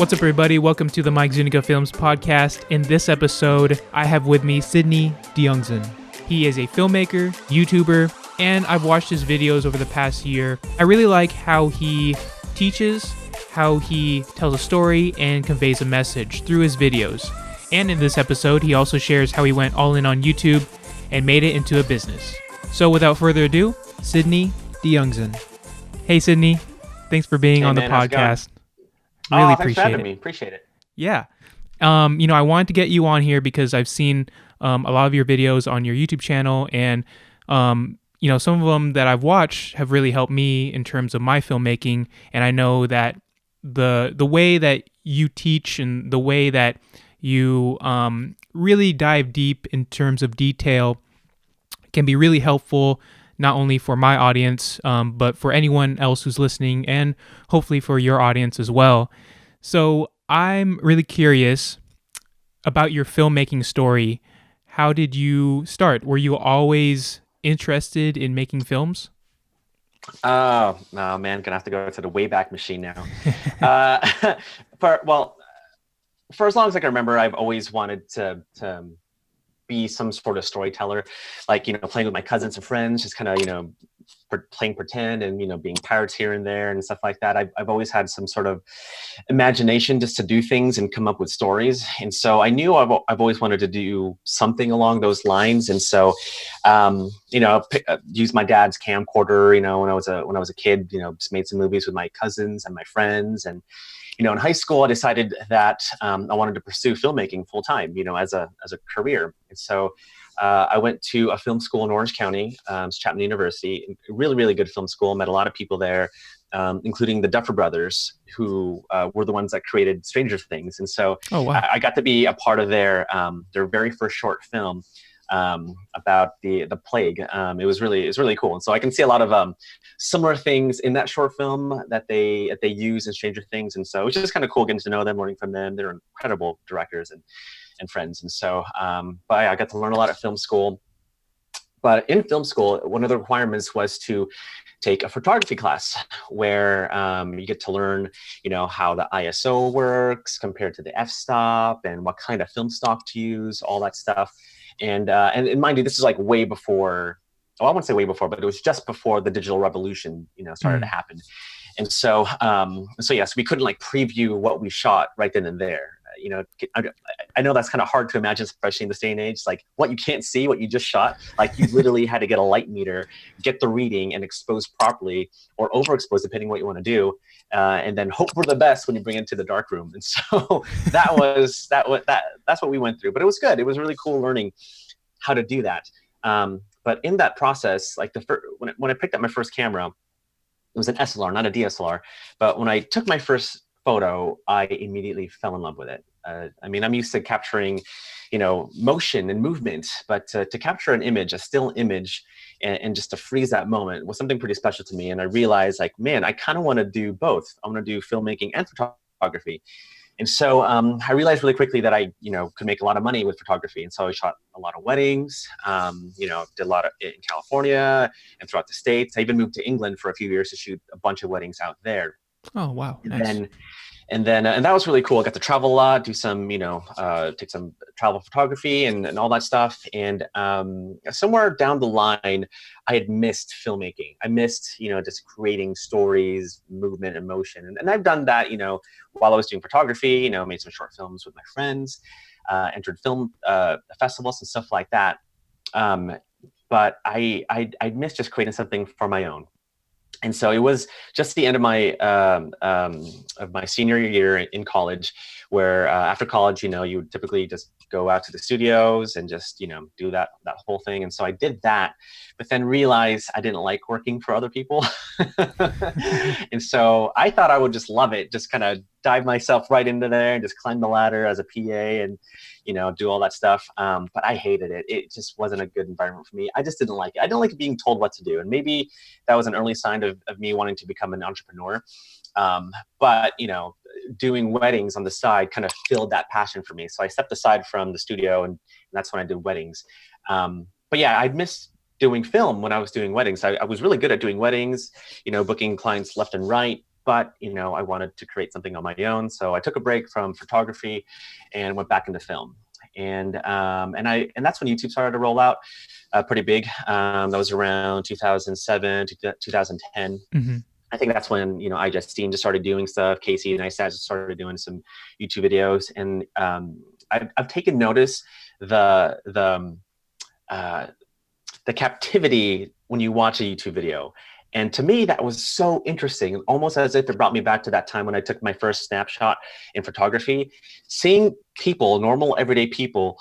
What's up, everybody? Welcome to the Zuniga Films Podcast. In this episode, I have with me Sidney Diongzon. He is a filmmaker, YouTuber, and I've watched his videos over the past year. I really like how he teaches, how he tells a story, and conveys a message through his videos. And in this episode, he also shares how he went all in on YouTube and made it into a business. So without further ado, Sidney Diongzon. Hey, Sidney. Thanks for being on the podcast. Really thanks for having me. Appreciate it. Yeah. I wanted to get you on here because I've seen a lot of your videos on your YouTube channel, and some of them that I've watched have really helped me in terms of my filmmaking. And I know that the way that you teach and the way that you really dive deep in terms of detail can be really helpful, not only for my audience, but for anyone else who's listening, and hopefully for your audience as well. So I'm really curious about your filmmaking story. How did you start? Were you always interested in making films? Oh, man, gonna have to go to the Wayback Machine now. For as long as I can remember, I've always wanted to be some sort of storyteller, like, playing with my cousins and friends, just kind of, playing pretend and, being pirates here and there and stuff like that. I've always had some sort of imagination just to do things and come up with stories. And so I knew I've always wanted to do something along those lines. And so, used my dad's camcorder, when I was a kid, just made some movies with my cousins and my friends. And in high school, I decided that I wanted to pursue filmmaking full time, as a career. And so I went to a film school in Orange County, Chapman University, really, really good film school. Met a lot of people there, including the Duffer Brothers, who were the ones that created Stranger Things. And so I got to be a part of their very first short film about the plague. It was really cool. And so I can see a lot of similar things in that short film that they use in Stranger Things. And so it was just kind of cool getting to know them, learning from them. They're incredible directors and friends. And so I got to learn a lot at film school. But in film school, one of the requirements was to take a photography class where you get to learn, how the ISO works compared to the f-stop and what kind of film stock to use, all that stuff. And mind you, this is like way before, I wouldn't say way before, but it was just before the digital revolution, started to happen. And so we couldn't preview what we shot right then and there. I know that's kind of hard to imagine, especially in this day and age, like what you can't see, what you just shot, like you literally had to get a light meter, get the reading and expose properly or overexpose, depending what you want to do. And then hope for the best when you bring it to the dark room. And so that's what we went through, but it was good. It was really cool learning how to do that. But in that process, when I picked up my first camera, it was an SLR, not a DSLR. But when I took my first photo, I immediately fell in love with it. I'm used to capturing, motion and movement, but to capture an image, a still image, and just to freeze that moment was something pretty special to me. And I realized, man, I kind of want to do both. I want to do filmmaking and photography. And so I realized really quickly that I, could make a lot of money with photography. And so I shot a lot of weddings, did a lot of it in California and throughout the States. I even moved to England for a few years to shoot a bunch of weddings out there. Oh, wow. Nice. And that was really cool. I got to travel a lot, do some, take some travel photography and all that stuff. And somewhere down the line, I had missed filmmaking. I missed, just creating stories, movement, emotion. And I've done that, while I was doing photography, made some short films with my friends, entered film festivals and stuff like that. But I missed just creating something for my own. And so it was just the end of my senior year in college, where after college, you would typically just go out to the studios and just, do that whole thing. And so I did that, but then realized I didn't like working for other people. And so I thought I would just love it, just kind of dive myself right into there and just climb the ladder as a PA and, do all that stuff. But I hated it. It just wasn't a good environment for me. I just didn't like it. I didn't like being told what to do. And maybe that was an early sign of me wanting to become an entrepreneur. But, doing weddings on the side kind of filled that passion for me. So I stepped aside from the studio and that's when I did weddings. But yeah, I missed doing film when I was doing weddings. I was really good at doing weddings, booking clients left and right. but I wanted to create something on my own. So I took a break from photography and went back into film. And that's when YouTube started to roll out pretty big. That was around 2007 to 2010. Mm-hmm. I think that's when iJustine just started doing stuff. Casey and I just started doing some YouTube videos, and I've taken notice the captivity when you watch a YouTube video. And to me, that was so interesting, almost as if it brought me back to that time when I took my first snapshot in photography, seeing people, normal, everyday people,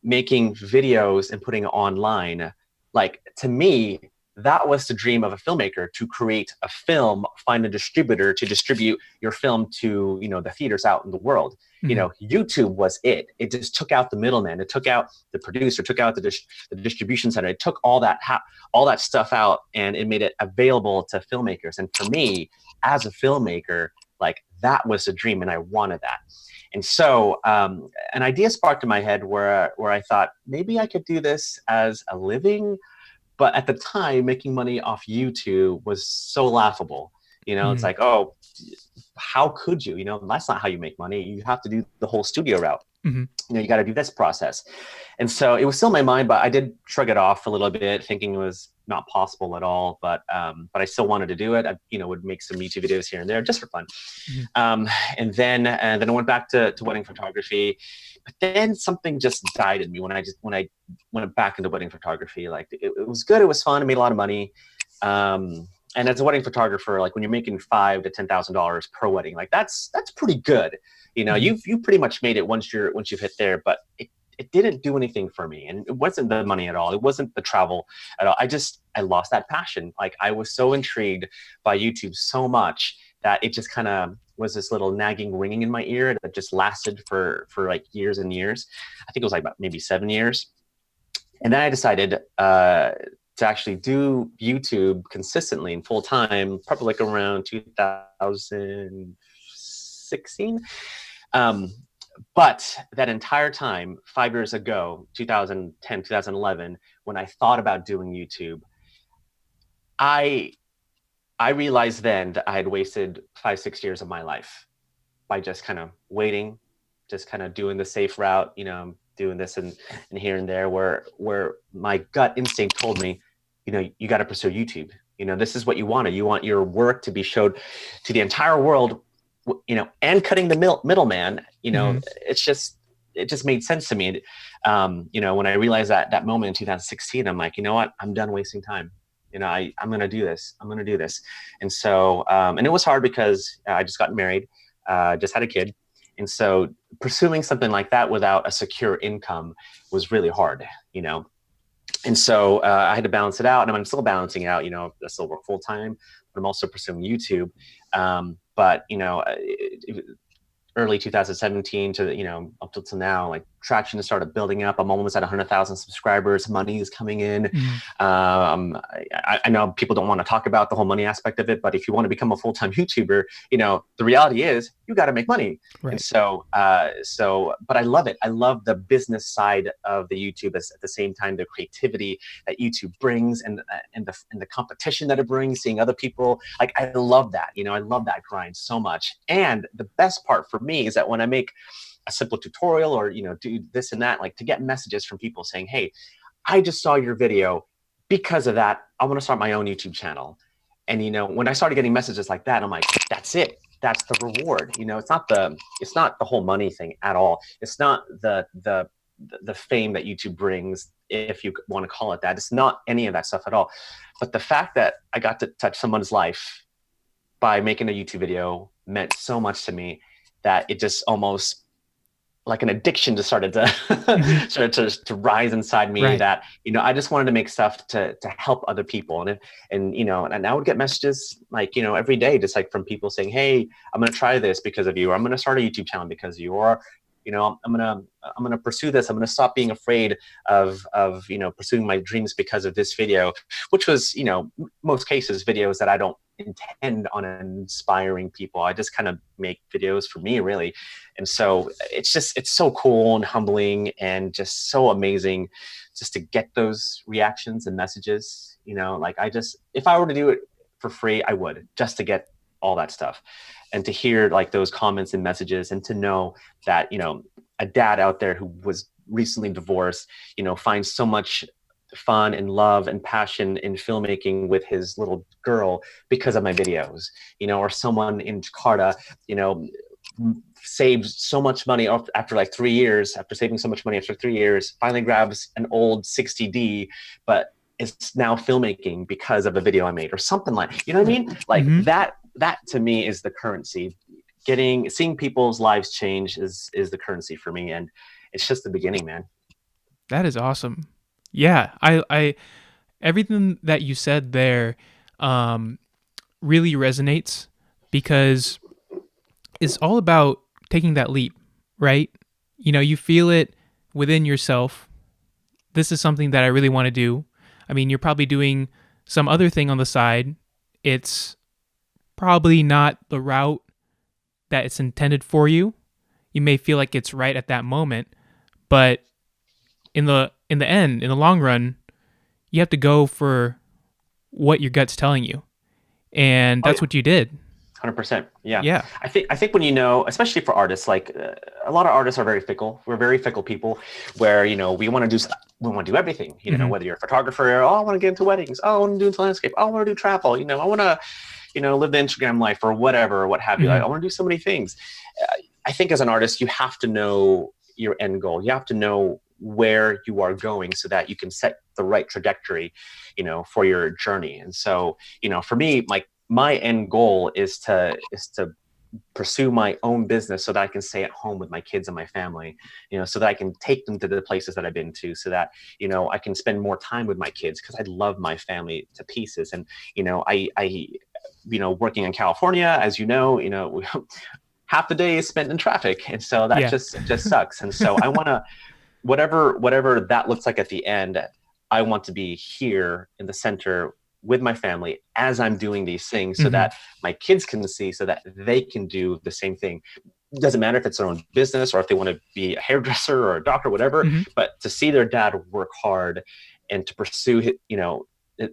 making videos and putting it online. Like, to me, that was the dream of a filmmaker, to create a film, find a distributor to distribute your film to, the theaters out in the world. Mm-hmm. YouTube was it. It just took out the middleman. It took out the producer, took out the distribution center. It took all that stuff out, and it made it available to filmmakers. And for me, as a filmmaker, like, that was a dream, and I wanted that. And so an idea sparked in my head where I thought maybe I could do this as a living. But at the time, making money off YouTube was so laughable. Mm-hmm. It's like, oh, how could you? That's not how you make money. You have to do the whole studio route. Mm-hmm. You got to do this process. And so it was still in my mind, but I did shrug it off a little bit, thinking it was not possible at all. But I still wanted to do it. I, would make some YouTube videos here and there just for fun. Mm-hmm. And then I went back to wedding photography. But then something just died in me when I went back into wedding photography. Like, it was good. It was fun. I made a lot of money. And as a wedding photographer, like, when you're making $5,000 to $10,000 per wedding, like, that's pretty good. Mm-hmm. You pretty much made it once you've hit there, but it didn't do anything for me. And it wasn't the money at all. It wasn't the travel at all. I lost that passion. Like, I was so intrigued by YouTube so much that it just kind of was this little nagging ringing in my ear that just lasted for like years and years. I think it was like about maybe 7 years. And then I decided to actually do YouTube consistently and full time, probably like around 2016. But that entire time, 5 years ago, 2010, 2011, when I thought about doing YouTube, I realized then that I had wasted 5-6 years of my life by just kind of waiting, just kind of doing the safe route, doing this and here and there, where my gut instinct told me, you got to pursue YouTube. This is what you wanted. You want your work to be showed to the entire world, and cutting the middleman. Mm-hmm. It just made sense to me. When I realized that moment in 2016, I'm like, you know what? I'm done wasting time. I'm going to do this. I'm going to do this. And so, and it was hard because I just got married, just had a kid. And so pursuing something like that without a secure income was really hard, And so I had to balance it out, and I'm still balancing it out. I still work full time, but I'm also pursuing YouTube. But early 2017 to up till now, like, traction has started building up. I'm almost at 100,000 subscribers. Money is coming in. Mm-hmm. I know people don't want to talk about the whole money aspect of it, but if you want to become a full-time YouTuber, the reality is you got to make money. Right. And so but I love it. I love the business side of the YouTube, at the same time, the creativity that YouTube brings, and the competition that it brings, seeing other people. Like, I love that. I love that grind so much. And the best part for me is that when I make a simple tutorial or, do this and that, like, to get messages from people saying, hey, I just saw your video. Because of that, I want to start my own YouTube channel. And, when I started getting messages like that, I'm like, that's it. That's the reward. It's not the whole money thing at all. It's not the fame that YouTube brings, if you want to call it that. It's not any of that stuff at all. But the fact that I got to touch someone's life by making a YouTube video meant so much to me that it just almost, like an addiction, just started to rise inside me. Right. That I just wanted to make stuff to help other people, and I would get messages like every day, just like from people saying, hey, I'm gonna try this because of you, or I'm gonna start a YouTube channel because of you, or I'm gonna pursue this. I'm gonna stop being afraid of pursuing my dreams because of this video, which was most cases videos that I don't intend on inspiring people. I just kind of make videos for me, really. And so it's so cool and humbling and just so amazing just to get those reactions and messages. Like, if I were to do it for free, I would, just to get all that stuff. And to hear like those comments and messages, and to know that, a dad out there who was recently divorced, finds so much fun and love and passion in filmmaking with his little girl because of my videos, or someone in Jakarta, saved so much money after like 3 years, after saving so much money after 3 years, finally grabs an old 60D, but is now filmmaking because of a video I made, or something like, you know what I mean? Like that to me is the currency. Seeing people's lives change is the currency for me. And it's just the beginning, man. That is awesome. Yeah. I everything that you said there, really resonates, because it's all about taking that leap, right? You feel it within yourself. This is something that I really want to do. I mean, you're probably doing some other thing on the side. It's probably not the route that it's intended for you. You may feel like it's right at that moment, but in the end, in the long run, you have to go for what your gut's telling you. And that's what you did. 100%. Yeah. Yeah. I think when, especially for artists, like a lot of artists are very fickle. We're very fickle people where, we want to do everything, whether you're a photographer, I want to get into weddings. I want to do landscape. I want to do travel. I want to, live the Instagram life or whatever, or what have you. I want to do so many things. I think as an artist, you have to know your end goal. You have to know where you are going so that you can set the right trajectory, for your journey. And so, for me, like, my end goal is to pursue my own business so that I can stay at home with my kids and my family, so that I can take them to the places that I've been to, so that, I can spend more time with my kids, because I love my family to pieces. And, I working in California, as half the day is spent in traffic. And so that just sucks. And so I want to, whatever that looks like at the end, I want to be here in the center with my family as I'm doing these things, so that my kids can see, so that they can do the same thing. It doesn't matter if it's their own business or if they want to be a hairdresser or a doctor, whatever, but to see their dad work hard and to pursue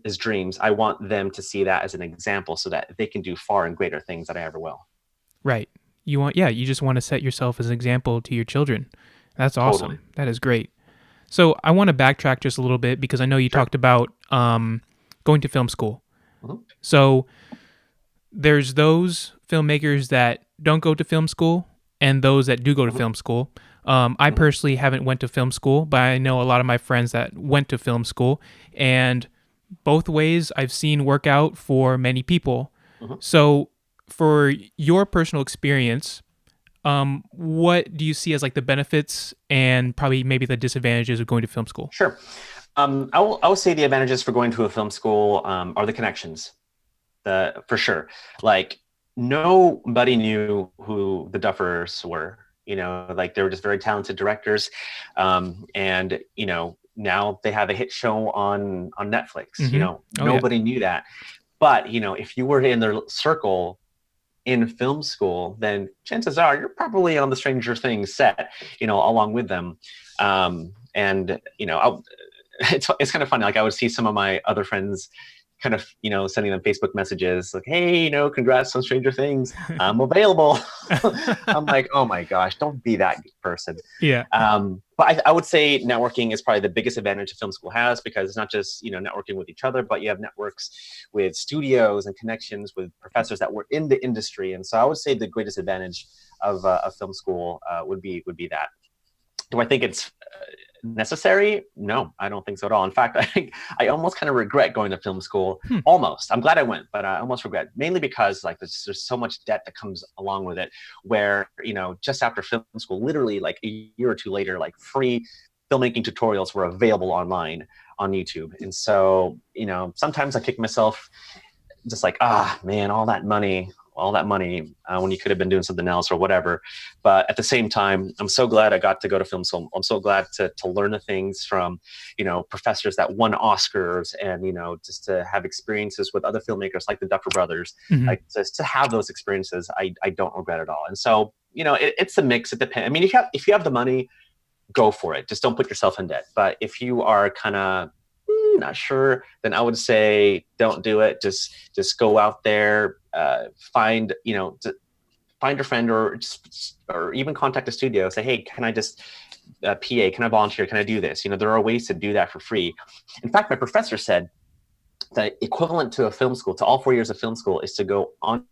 his dreams, I want them to see that as an example, so that they can do far and greater things than I ever will. Right. You just want to set yourself as an example to your children. That's awesome. Totally. That is great. So I want to backtrack just a little bit, because I know you talked about going to film school. So there's those filmmakers that don't go to film school and those that do go to film school. I personally haven't went to film school, but I know a lot of my friends that went to film school, and both ways I've seen work out for many people. So for your personal experience, what do you see as like the benefits and probably maybe the disadvantages of going to film school? Sure. I will say the advantages for going to a film school are the connections, for sure. Like, nobody knew who the Duffers were, like they were just very talented directors. And, now they have a hit show on Netflix, nobody knew that. But, if you were in their circle in film school, then chances are you're probably on the Stranger Things set, along with them. It's kind of funny. Like, I would see some of my other friends kind of, sending them Facebook messages like, hey, congrats on Stranger Things. I'm available. I'm like, oh my gosh, don't be that person. Yeah. But I would say networking is probably the biggest advantage a film school has, because it's not just, networking with each other, but you have networks with studios and connections with professors that were in the industry. And so I would say the greatest advantage of a film school would be that. Do I think it's necessary? No, I don't think so at all. In fact, I think I almost kind of regret going to film school. Almost. I'm glad I went, but I almost regret, mainly because like there's so much debt that comes along with it, where, just after film school, literally like a year or two later, like free filmmaking tutorials were available online on YouTube. And so, sometimes I kick myself just like, man, all that money when you could have been doing something else or whatever. But at the same time, I'm so glad I got to go to film school. I'm so glad to learn the things from, professors that won Oscars, and, just to have experiences with other filmmakers like the Duffer Brothers, like just to have those experiences, I don't regret at all. And so, it's a mix. It depends. I mean, if you have the money, go for it. Just don't put yourself in debt. But if you are kind of not sure, then I would say don't do it. Just go out there, find, find a friend or even contact a studio, say, hey, can I just PA, can I volunteer? Can I do this? There are ways to do that for free. In fact, my professor said the equivalent to a film school, to all 4 years of film school, is to go on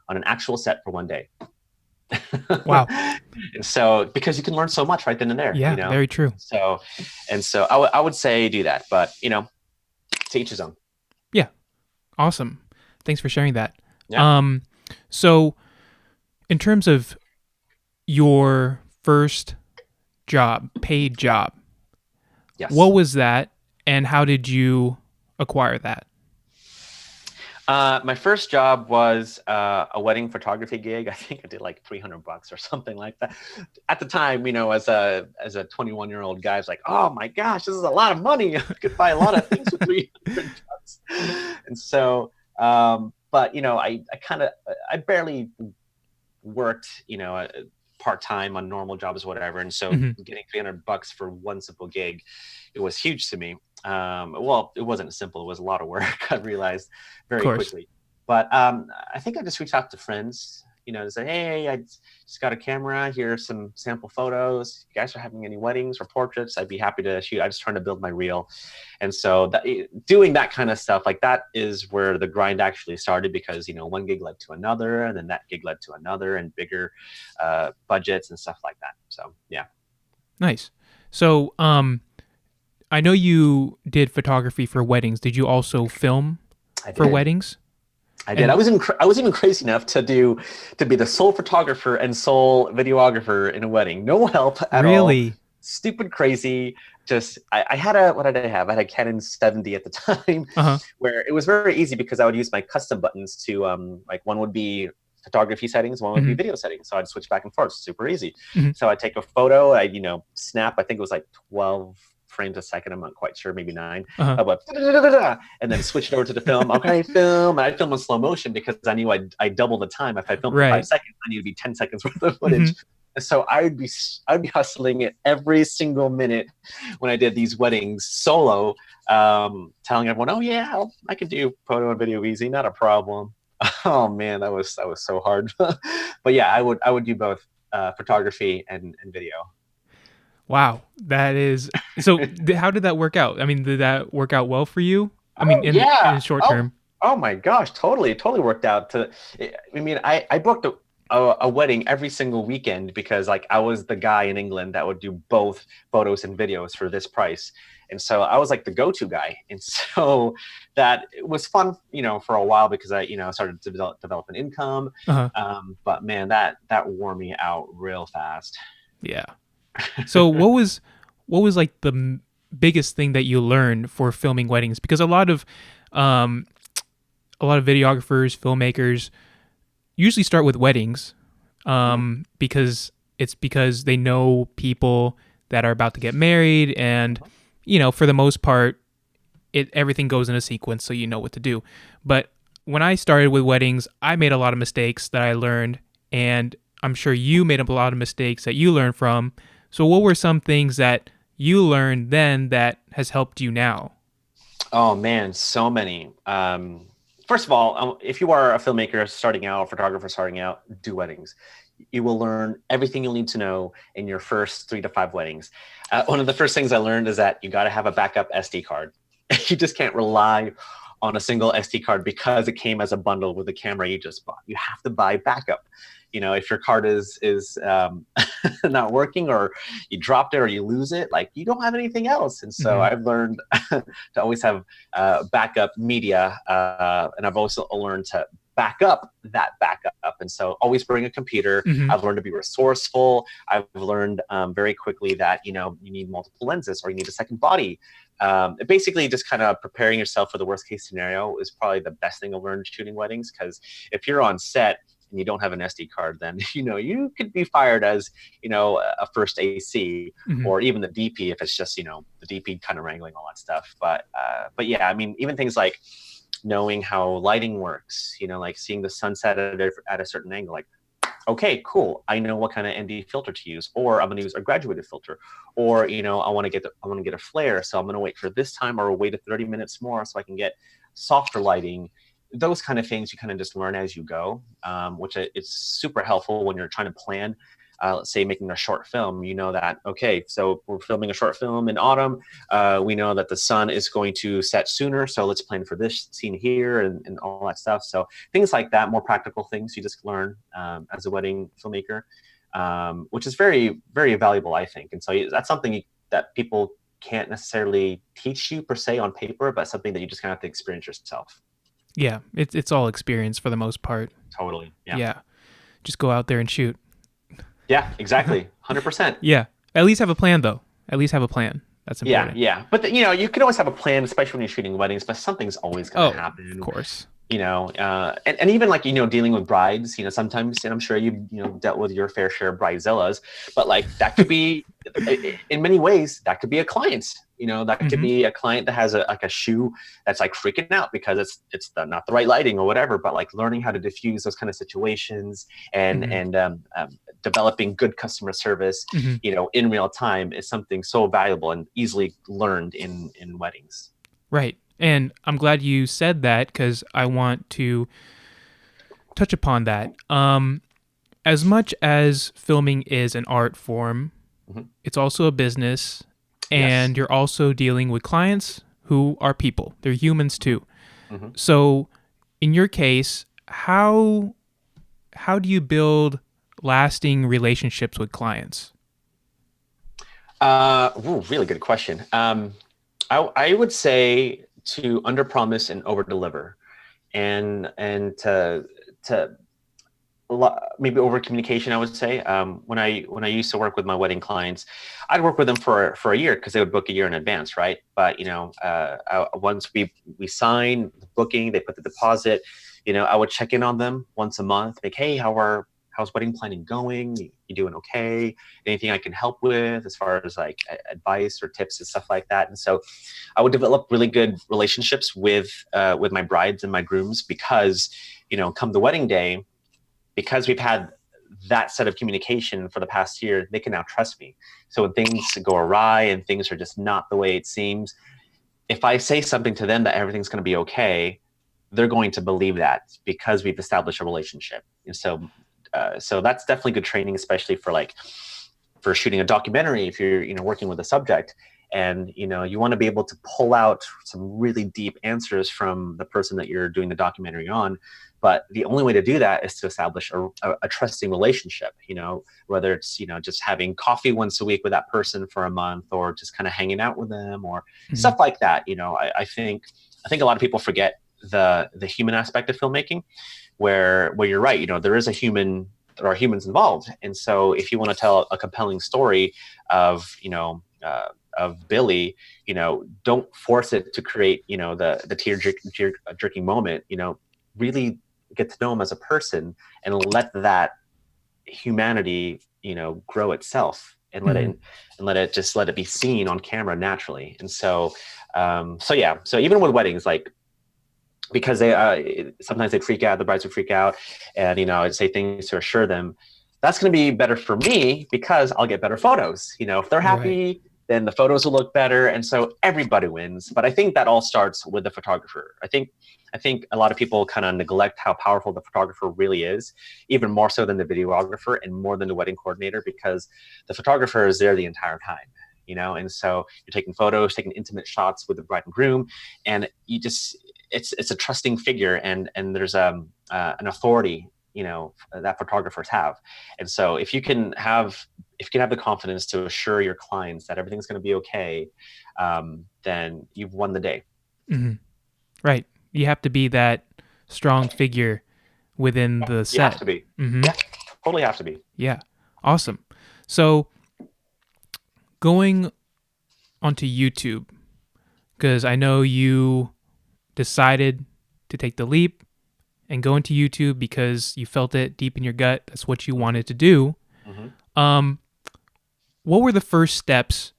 an actual set for one day. Wow. And so, because you can learn so much right then and there, Yeah, very true. So I would say do that, but to each his own. Yeah. Awesome. Thanks for sharing that. Yeah. So in terms of your first job, paid job, Yes. what was that and how did you acquire that? My first job was a wedding photography gig. I think I did like $300 or something like that. At the time, as a 21-year-old guy, I was like, oh my gosh, this is a lot of money. I could buy a lot of things with $300. And so, but I barely worked, part-time on normal jobs, whatever. And so getting $300 for one simple gig, it was huge to me. Well, it wasn't simple. It was a lot of work. I realized very quickly. But I think I just reached out to friends, to say, hey, I just got a camera. Here's some sample photos. If you guys are having any weddings or portraits, I'd be happy to shoot. I'm just trying to build my reel. And so doing that kind of stuff, like that is where the grind actually started, because, one gig led to another, and then that gig led to another, and bigger budgets and stuff like that. So, yeah. Nice. So, I know you did photography for weddings. Did you also film for weddings? I did. I was even crazy enough to be the sole photographer and sole videographer in a wedding. No help at all. Really? Stupid crazy. Just I had what did I have? I had a Canon 70 at the time, where it was very easy because I would use my custom buttons to like one would be photography settings, one would be video settings. So I'd switch back and forth. Super easy. So I'd take a photo, I'd snap. I think it was like 12 frames a second. I'm not quite sure, maybe 9. But and then switch it over to the film. Okay, film. And I'd film in slow motion because I knew I'd double the time. If I filmed for 5 seconds, I need to be 10 seconds worth of footage. And so I'd be hustling it every single minute when I did these weddings solo, telling everyone, oh yeah, I can do photo and video easy, not a problem. Oh man, that was so hard. But yeah, I would do both photography and video. Wow, that is so. How did that work out? I mean, did that work out well for you? I mean, in short term. Oh my gosh, totally worked out. I booked a wedding every single weekend because like I was the guy in England that would do both photos and videos for this price. And so I was like the go-to guy. And so that it was fun, for a while because I, started to develop an income. But man, that wore me out real fast. Yeah. So what was like the biggest thing that you learned for filming weddings? Because a lot of videographers, filmmakers usually start with weddings because they know people that are about to get married, and for the most part everything goes in a sequence, so you know what to do. But when I started with weddings, I made a lot of mistakes that I learned, and I'm sure you made a lot of mistakes that you learned from. So what were some things that you learned then that has helped you now? Oh man, so many. First of all, if you are a filmmaker starting out, a photographer starting out, do weddings. You will learn everything you'll need to know in your first 3 to 5 weddings. One of the first things I learned is that you got to have a backup SD card. You just can't rely on a single SD card because it came as a bundle with the camera you just bought. You have to buy backup. If your card is not working, or you dropped it or you lose it, like you don't have anything else. And so I've learned to always have backup media, and I've also learned to back up that backup. And so always bring a computer. I've learned to be resourceful. I've learned very quickly that you need multiple lenses, or you need a second body. Basically just kind of preparing yourself for the worst case scenario is probably the best thing I've learned shooting weddings, because if you're on set and you don't have an SD card, then you could be fired as a first AC, or even the DP if it's just the DP kind of wrangling all that stuff. But yeah, I mean, even things like knowing how lighting works, like seeing the sunset at a certain angle, like, okay, cool, I know what kind of ND filter to use, or I'm going to use a graduated filter, or I want to get a flare, so I'm going to wait for this time, or wait 30 minutes more so I can get softer lighting. those kind of things you kind of just learn as you go, which is super helpful when you're trying to plan. Let's say making a short film, you know that, okay, so we're filming a short film in autumn. We know that the sun is going to set sooner, so let's plan for this scene here and all that stuff. So things like that, more practical things you just learn as a wedding filmmaker, which is very, very valuable, I think. And so that's something that people can't necessarily teach you per se on paper, but something that you just kind of have to experience yourself. Yeah, it's all experience for the most part. Totally. Yeah. Yeah. Just go out there and shoot. Yeah, exactly. 100%. Yeah. At least have a plan, though. At least have a plan. That's important. Yeah. But you can always have a plan, especially when you're shooting weddings, but something's always going to happen. Of course. And even like, dealing with brides, sometimes, and I'm sure you've, dealt with your fair share of bridezillas, but like that could be, in many ways, that could be a client, that could be a client that has a shoe that's like freaking out because it's not the right lighting or whatever, but like learning how to diffuse those kind of situations and developing good customer service, in real time is something so valuable and easily learned in weddings. Right. And I'm glad you said that because I want to touch upon that. As much as filming is an art form, it's also a business, and you're also dealing with clients who are people. They're humans too. So in your case, how do you build lasting relationships with clients? Really good question. I would say to underpromise and overdeliver, and to maybe over communication. I would say when I used to work with my wedding clients, I'd work with them for a year because they would book a year in advance, right? But once we sign the booking, they put the deposit. I would check in on them once a month, like, hey, how's wedding planning going? You doing okay? Anything I can help with as far as like advice or tips and stuff like that? And so I would develop really good relationships with my brides and my grooms because, come the wedding day, because we've had that set of communication for the past year, they can now trust me. So when things go awry and things are just not the way it seems, if I say something to them that everything's going to be okay, they're going to believe that because we've established a relationship. And so that's definitely good training, especially for shooting a documentary. If you're working with a subject, and you want to be able to pull out some really deep answers from the person that you're doing the documentary on. But the only way to do that is to establish a trusting relationship. Whether it's just having coffee once a week with that person for a month, or just kind of hanging out with them, or stuff like that. I think a lot of people forget the human aspect of filmmaking, where you're right. There are humans involved, and so if you want to tell a compelling story of Billy, don't force it to create the tear jerking moment. Really get to know him as a person and let that humanity grow itself and let it be seen on camera naturally. And so even with weddings, like, because they sometimes they freak out, the brides would freak out, and I'd say things to assure them. That's going to be better for me because I'll get better photos. If they're happy, then the photos will look better, and so everybody wins. But I think that all starts with the photographer. I think a lot of people kind of neglect how powerful the photographer really is, even more so than the videographer and more than the wedding coordinator, because the photographer is there the entire time. And so you're taking photos, taking intimate shots with the bride and groom, and it's a trusting figure, and there's an authority that photographers have. And so if you can have the confidence to assure your clients that everything's going to be okay, then you've won the day. Right. You have to be that strong figure within the set. You have to be. Yeah, totally have to be. Yeah. Awesome. So going onto YouTube, because I know you decided to take the leap and go into YouTube because you felt it deep in your gut. That's what you wanted to do. What were the first steps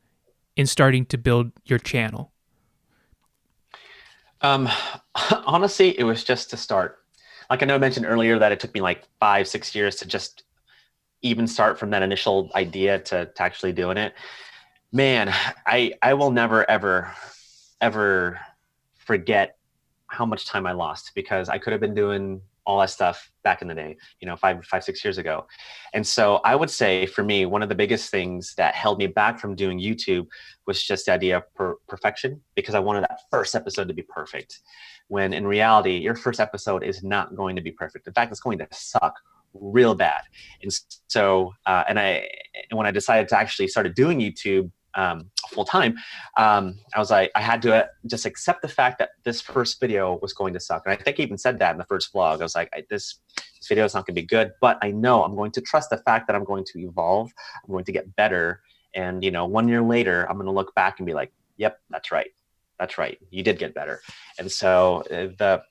in starting to build your channel? Honestly, it was just to start. Like I know I mentioned earlier that it took me like 5-6 years to just even start from that initial idea to actually doing it. Man, I will never, ever, ever forget how much time I lost, because I could have been doing all that stuff back in the day, 5, 6 years ago. And so I would say for me, one of the biggest things that held me back from doing YouTube was just the idea of perfection, because I wanted that first episode to be perfect. When in reality, your first episode is not going to be perfect. In fact, it's going to suck real bad. And so, and when I decided to actually started doing YouTube full time, I was like, I had to just accept the fact that this first video was going to suck. And I think I even said that in the first vlog. I was like, this video is not going to be good, but I know I'm going to trust the fact that I'm going to evolve. I'm going to get better. And, 1 year later, I'm going to look back and be like, yep, that's right. That's right. You did get better. And so the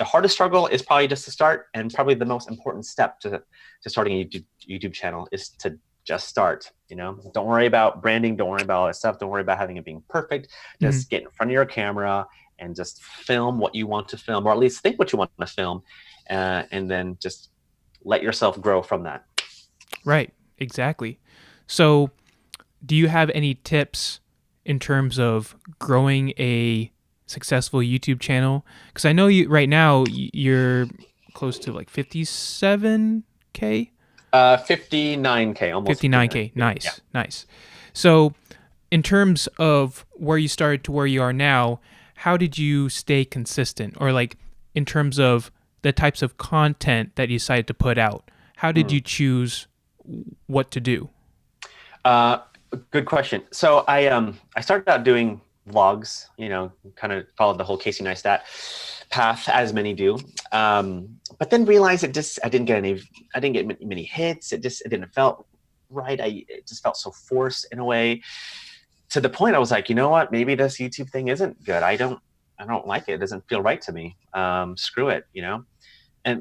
hardest struggle is probably just to start, and probably the most important step to starting a YouTube channel is to just start. Don't worry about branding. Don't worry about all that stuff. Don't worry about having it being perfect. Just get in front of your camera and just film what you want to film, or at least think what you want to film, and then just let yourself grow from that. Right. Exactly. So do you have any tips in terms of growing a successful YouTube channel? Because I know right now you're close to like 57K. 59K, almost 59K. Nice. So in terms of where you started to where you are now, how did you stay consistent? Or like in terms of the types of content that you decided to put out, how did you choose what to do? Good question. So I started out doing vlogs, kind of followed the whole Casey Neistat path, as many do. But then realized I didn't get many hits. It didn't felt right. It just felt so forced in a way, to the point I was like, you know what? Maybe this YouTube thing isn't good. I don't like it. It doesn't feel right to me. Screw it,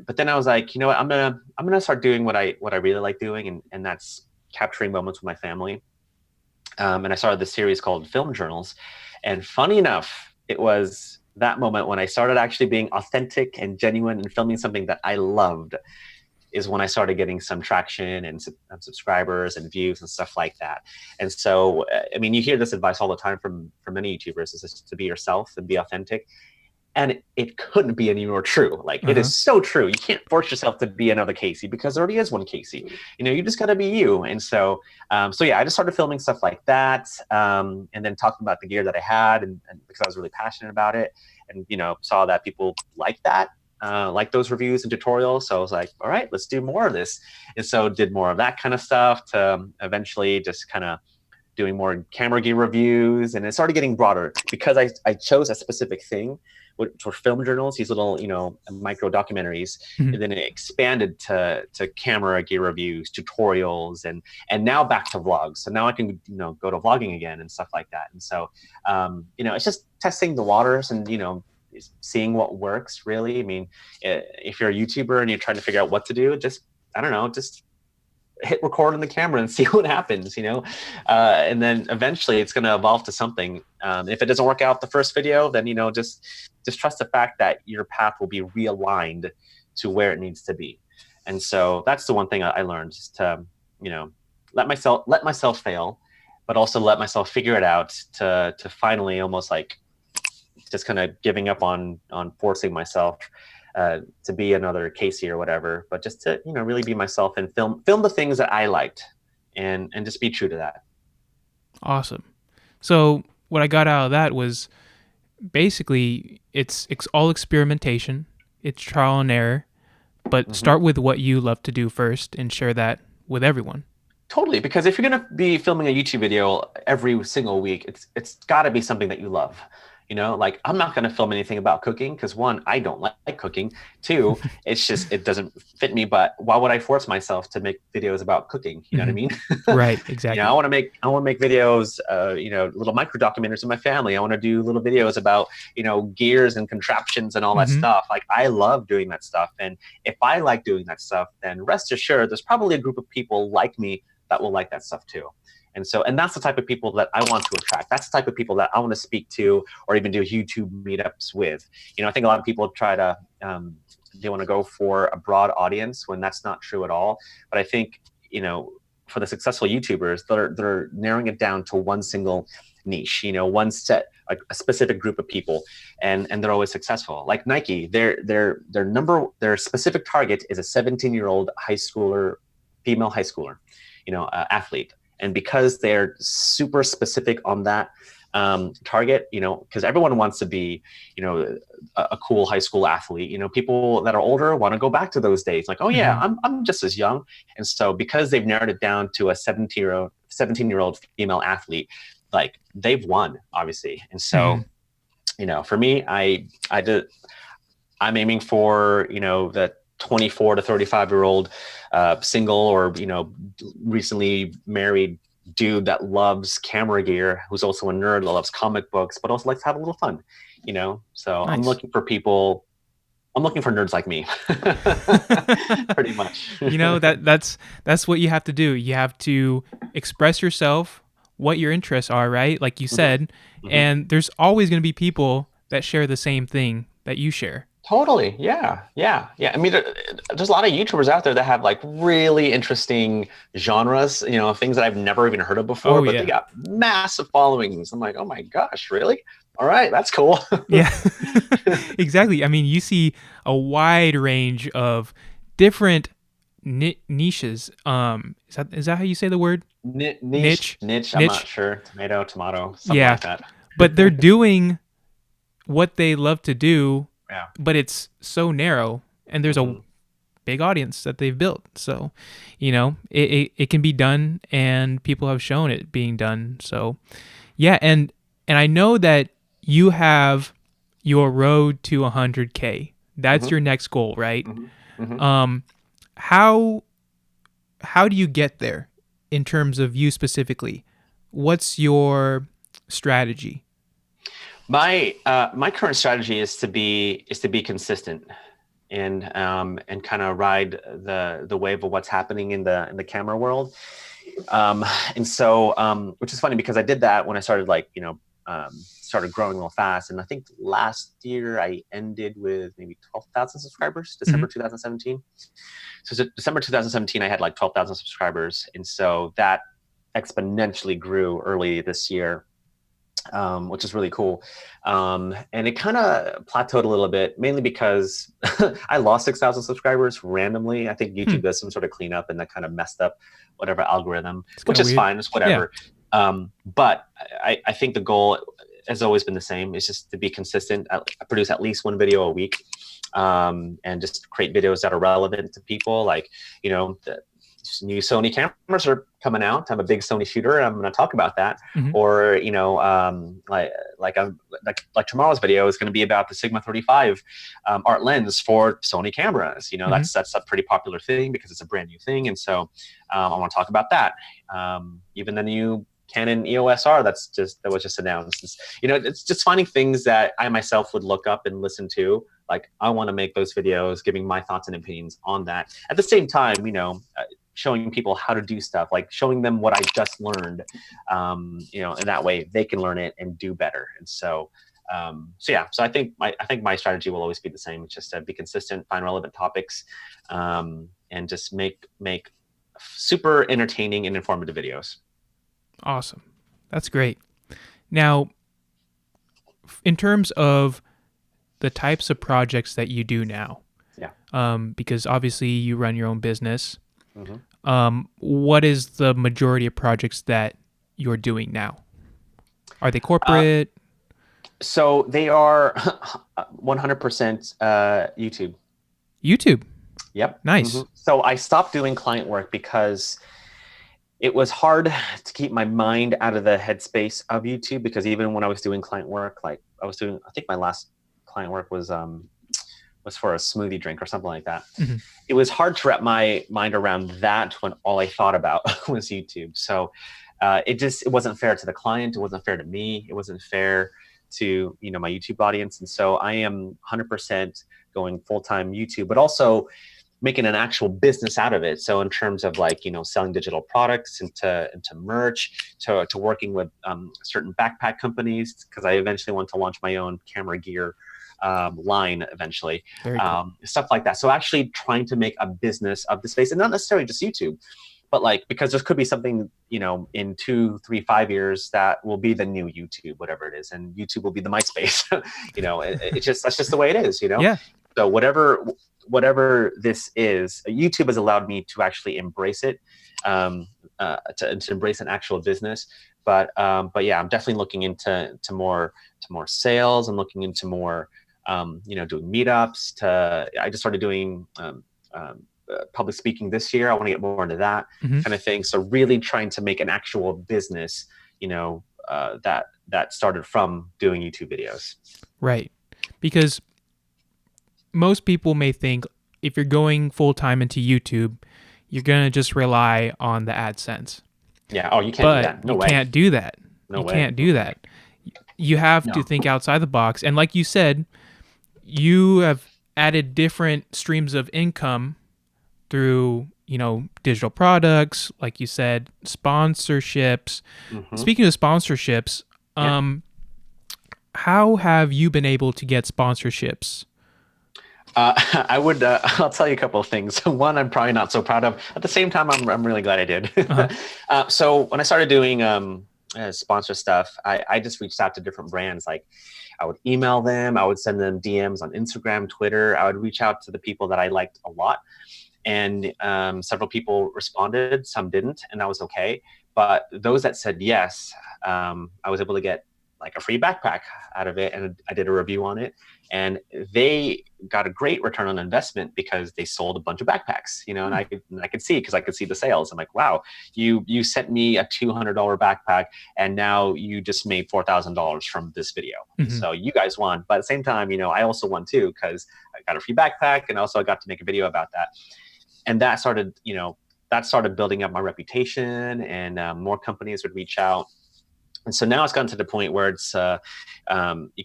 but then I was like, you know what? I'm gonna start doing what I really like doing, and that's capturing moments with my family. And I started this series called Film Journals. And funny enough, it was that moment when I started actually being authentic and genuine and filming something that I loved, is when I started getting some traction and subscribers and views and stuff like that. And so, you hear this advice all the time from many YouTubers, is just to be yourself and be authentic. And it couldn't be any more true. Like, it is so true. You can't force yourself to be another Casey, because there already is one Casey. You just got to be you. And so, I just started filming stuff like that, and then talking about the gear that I had, and because I was really passionate about it, and saw that people like that, like those reviews and tutorials. So I was like, all right, let's do more of this. And so did more of that kind of stuff, to eventually just kind of doing more camera gear reviews, and it started getting broader because I chose a specific thing, which were film journals, these little, micro documentaries, and then it expanded to camera gear reviews, tutorials, and now back to vlogs. So now I can, go to vlogging again and stuff like that. And so, it's just testing the waters and, seeing what works, really. If you're a YouTuber and you're trying to figure out what to do, just hit record on the camera and see what happens, and then eventually it's going to evolve to something. If it doesn't work out the first video, then, just trust the fact that your path will be realigned to where it needs to be. And so that's the one thing I learned, just to, let myself fail, but also let myself figure it out, to finally almost like just kind of giving up on forcing myself to be another Casey or whatever, but just to, really be myself and film the things that I liked, and just be true to that. Awesome. So what I got out of that was basically it's all experimentation. It's trial and error, but start with what you love to do first and share that with everyone. Totally, because if you're going to be filming a YouTube video every single week, it's got to be something that you love. Like, I'm not going to film anything about cooking, because one, I don't like cooking. Two, it doesn't fit me. But why would I force myself to make videos about cooking? You know what I mean? Right. Exactly. I want to make videos, little micro documentaries of my family. I want to do little videos about, gears and contraptions and all that stuff. Like, I love doing that stuff. And if I like doing that stuff, then rest assured, there's probably a group of people like me that will like that stuff too. And that's the type of people that I want to attract. That's the type of people that I want to speak to, or even do YouTube meetups with. I think a lot of people try to, they want to go for a broad audience, when that's not true at all. But I think, for the successful YouTubers, they're narrowing it down to one single niche, one set like a specific group of people, and they're always successful. Like Nike, their specific target is a 17-year-old female high schooler, athlete. And because they're super specific on that target, because everyone wants to be, a cool high school athlete. People that are older want to go back to those days. Like, oh yeah, I'm just as young. And so because they've narrowed it down to a 17-year-old female athlete, like they've won, obviously. And so, for me, I'm aiming for, the 24 to 35-year-old single or, recently married dude that loves camera gear, who's also a nerd that loves comic books, but also likes to have a little fun, So nice. I'm looking for nerds like me, pretty much. That's what you have to do. You have to express yourself, what your interests are, right? Like you said, and there's always going to be people that share the same thing that you share. Totally. Yeah. I mean, there's a lot of YouTubers out there that have like really interesting genres, things that I've never even heard of before, but they got massive followings. I'm like, oh my gosh, really? All right, that's cool. Yeah, exactly. I mean, you see a wide range of different niches. Is that how you say the word? Niche. I'm not sure. Tomato, something like that. But they're doing what they love to do. Yeah. But it's so narrow, and there's a big audience that they've built. So, it can be done, and people have shown it being done. So, yeah, and I know that you have your road to 100K. That's your next goal, right? How do you get there in terms of you specifically? What's your strategy? My current strategy is to be consistent and kind of ride the wave of what's happening in the camera world. And so which is funny because I did that when I started started growing real fast. And I think last year I ended with maybe 12,000 subscribers, December 2017. So December 2017, I had like 12,000 subscribers. And so that exponentially grew early this year. Which is really cool. And it kind of plateaued a little bit, mainly because I lost 6,000 subscribers randomly. I think YouTube does some sort of cleanup and that kind of messed up whatever algorithm, which is weird. Fine. It's whatever. Yeah. But I think the goal has always been the same. It's just to be consistent. I produce at least one video a week and just create videos that are relevant to people. Like, new Sony cameras are coming out. I'm a big Sony shooter, and I'm going to talk about that. Or like tomorrow's video is going to be about the Sigma 35 art lens for Sony cameras. That's a pretty popular thing because it's a brand new thing, and so I want to talk about that. Even the new Canon EOS R that was just announced. It's just finding things that I myself would look up and listen to. Like, I want to make those videos, giving my thoughts and opinions on that. At the same time, showing people how to do stuff, like showing them what I just learned, and that way they can learn it and do better. And so, so I think my strategy will always be the same. It's just to be consistent, find relevant topics, and just make super entertaining and informative videos. Awesome. That's great. Now, in terms of the types of projects that you do now, because obviously you run your own business, what is the majority of projects that you're doing now? Are they corporate? So they are 100% YouTube. YouTube? Yep. Nice. So I stopped doing client work because it was hard to keep my mind out of the headspace of YouTube, because even when I was doing client work, like I think my last client work was for a smoothie drink or something like that. It was hard to wrap my mind around that when all I thought about was YouTube. So it wasn't fair to the client. It wasn't fair to me. It wasn't fair to, my YouTube audience. And so I am 100% going full-time YouTube, but also making an actual business out of it. So in terms of selling digital products into merch, to working with certain backpack companies, because I eventually want to launch my own camera gear line eventually, cool. Stuff like that. So actually trying to make a business of the space, and not necessarily just YouTube, but like, because there could be something, in 2, 3, 5 years that will be the new YouTube, whatever it is. And YouTube will be the MySpace, that's just the way it is, Yeah. So whatever this is, YouTube has allowed me to actually embrace it, to embrace an actual business. But yeah, I'm definitely looking into more sales. I'm looking into more, doing meetups. I just started doing public speaking this year. I want to get more into that kind of thing. So really trying to make an actual business, that started from doing YouTube videos. Right. Because most people may think if you're going full time into YouTube, you're going to just rely on the AdSense. Yeah. Oh, you can't do that. No way. You can't do that. No you way. can't do that. You have to think outside the box. And like you said, you have added different streams of income through, digital products, like you said, sponsorships. Speaking of sponsorships, how have you been able to get sponsorships? I'll tell you a couple of things. One, I'm probably not so proud of. At the same time, I'm really glad I did. So when I started doing sponsor stuff, I just reached out to different brands. Like, I would email them, I would send them DMs on Instagram, Twitter. I would reach out to the people that I liked a lot. And several people responded, some didn't, and that was okay. But those that said yes, I was able to get like a free backpack out of it, and I did a review on it, and they got a great return on investment because they sold a bunch of backpacks, and I could see, because I could see the sales. I'm like, wow, you sent me a $200 backpack, and now you just made $4,000 from this video. So you guys won, but at the same time, I also won too, because I got a free backpack, and also I got to make a video about that, and that started building up my reputation, and more companies would reach out. And so now it's gotten to the point where it's you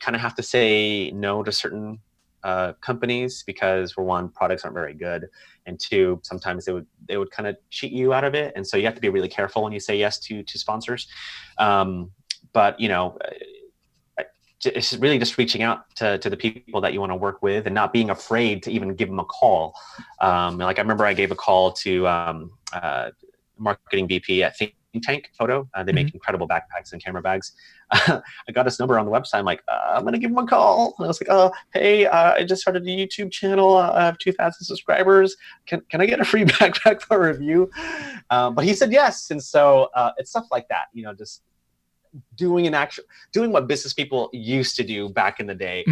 kind of have to say no to certain companies, because for one, products aren't very good, and two, sometimes they would kind of cheat you out of it, and so you have to be really careful when you say yes to sponsors. But it's really just reaching out to the people that you want to work with, and not being afraid to even give them a call. Like, I remember I gave a call to marketing VP at Think Tank Photo. They make incredible backpacks and camera bags. I got his number on the website. I'm like, I'm going to give him a call. And I was like, oh, hey, I just started a YouTube channel. I have 2,000 subscribers. Can I get a free backpack for a review? But he said yes. And so it's stuff like that, just doing what business people used to do back in the day,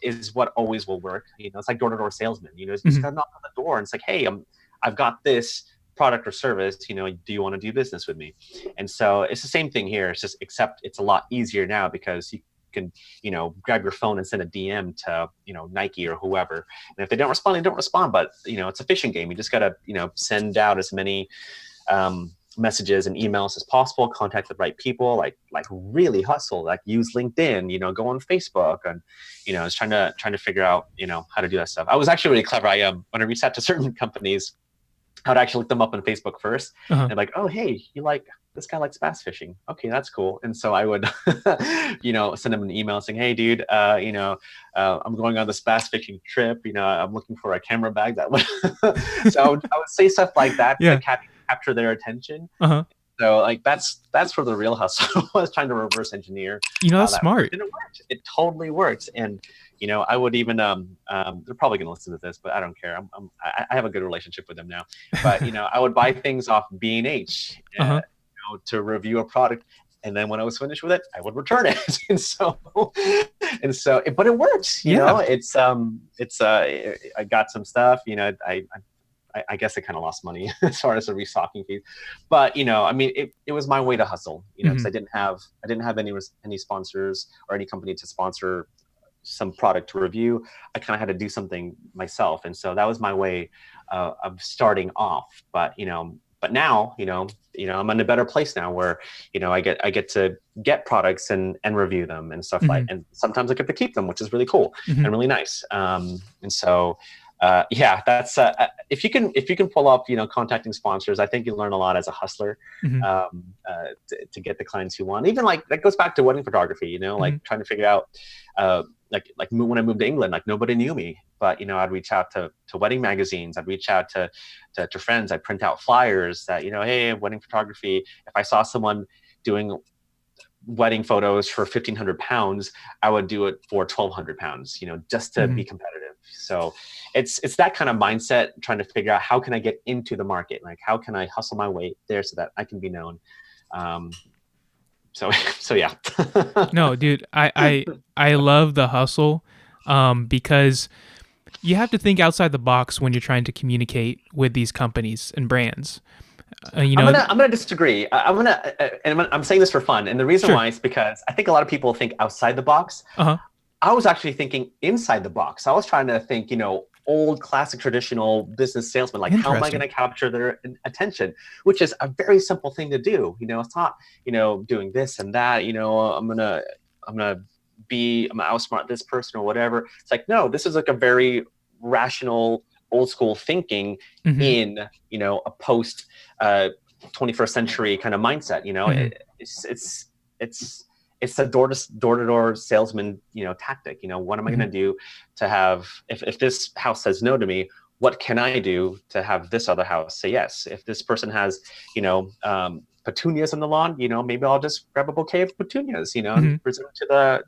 is what always will work. It's like door-to-door salesman. You just gotta knock on the door and it's like, hey, I've got this product or service, do you want to do business with me? And so it's the same thing here. It's just, except it's a lot easier now, because you can, grab your phone and send a DM to, Nike or whoever. And if they don't respond, they don't respond. But, it's a fishing game. You just got to, send out as many messages and emails as possible, contact the right people, like really hustle, like use LinkedIn, go on Facebook, and, I was trying to figure out, how to do that stuff. I was actually really clever. When I reached out to certain companies, I would actually look them up on Facebook first, and like, oh, hey, this guy likes bass fishing. Okay, that's cool. And so I would, send him an email saying, hey, dude, I'm going on this bass fishing trip. I'm looking for a camera bag that would. So I would say stuff like that to capture their attention. So like that's where the real hustle was, trying to reverse engineer. That's smart. And it worked. It totally worked. And I would even they're probably gonna listen to this, but I don't care. I have a good relationship with them now. But I would buy things off B&H to review a product, and then when I was finished with it, I would return it. and so, but it worked. It's I got some stuff. I guess I kind of lost money as far as the restocking fees, but it was my way to hustle, because I didn't have any sponsors or any company to sponsor some product to review. I kind of had to do something myself, and so that was my way of starting off. But now I'm in a better place now, where I get to get products and review them and stuff like, and sometimes I get to keep them, which is really cool and really nice. And so. That's if you can pull up, contacting sponsors, I think you learn a lot as a hustler, to get the clients you want. Even like that goes back to wedding photography, like trying to figure out when I moved to England, like nobody knew me, but I'd reach out to wedding magazines. I'd reach out to friends. I'd print out flyers that, hey, wedding photography. If I saw someone doing wedding photos for £1,500, I would do it for £1,200, just to be competitive. So it's that kind of mindset, trying to figure out how can I get into the market? Like, how can I hustle my way there so that I can be known? So yeah. No, dude, I love the hustle, because you have to think outside the box when you're trying to communicate with these companies and brands. I'm gonna disagree. I'm saying this for fun, and the reason Sure. why is because I think a lot of people think outside the box. Uh-huh. I was actually thinking inside the box. I was trying to think, old classic traditional business salesman, like how am I going to capture their attention, which is a very simple thing to do. It's not, doing this and that, I'm gonna outsmart this person or whatever. It's like, no, this is like a very rational, old school thinking in, a post 21st century kind of mindset. It's a door-to-door salesman, tactic. What am I going to do to have, if this house says no to me, what can I do to have this other house say yes? If this person has, petunias on the lawn, maybe I'll just grab a bouquet of petunias, and present it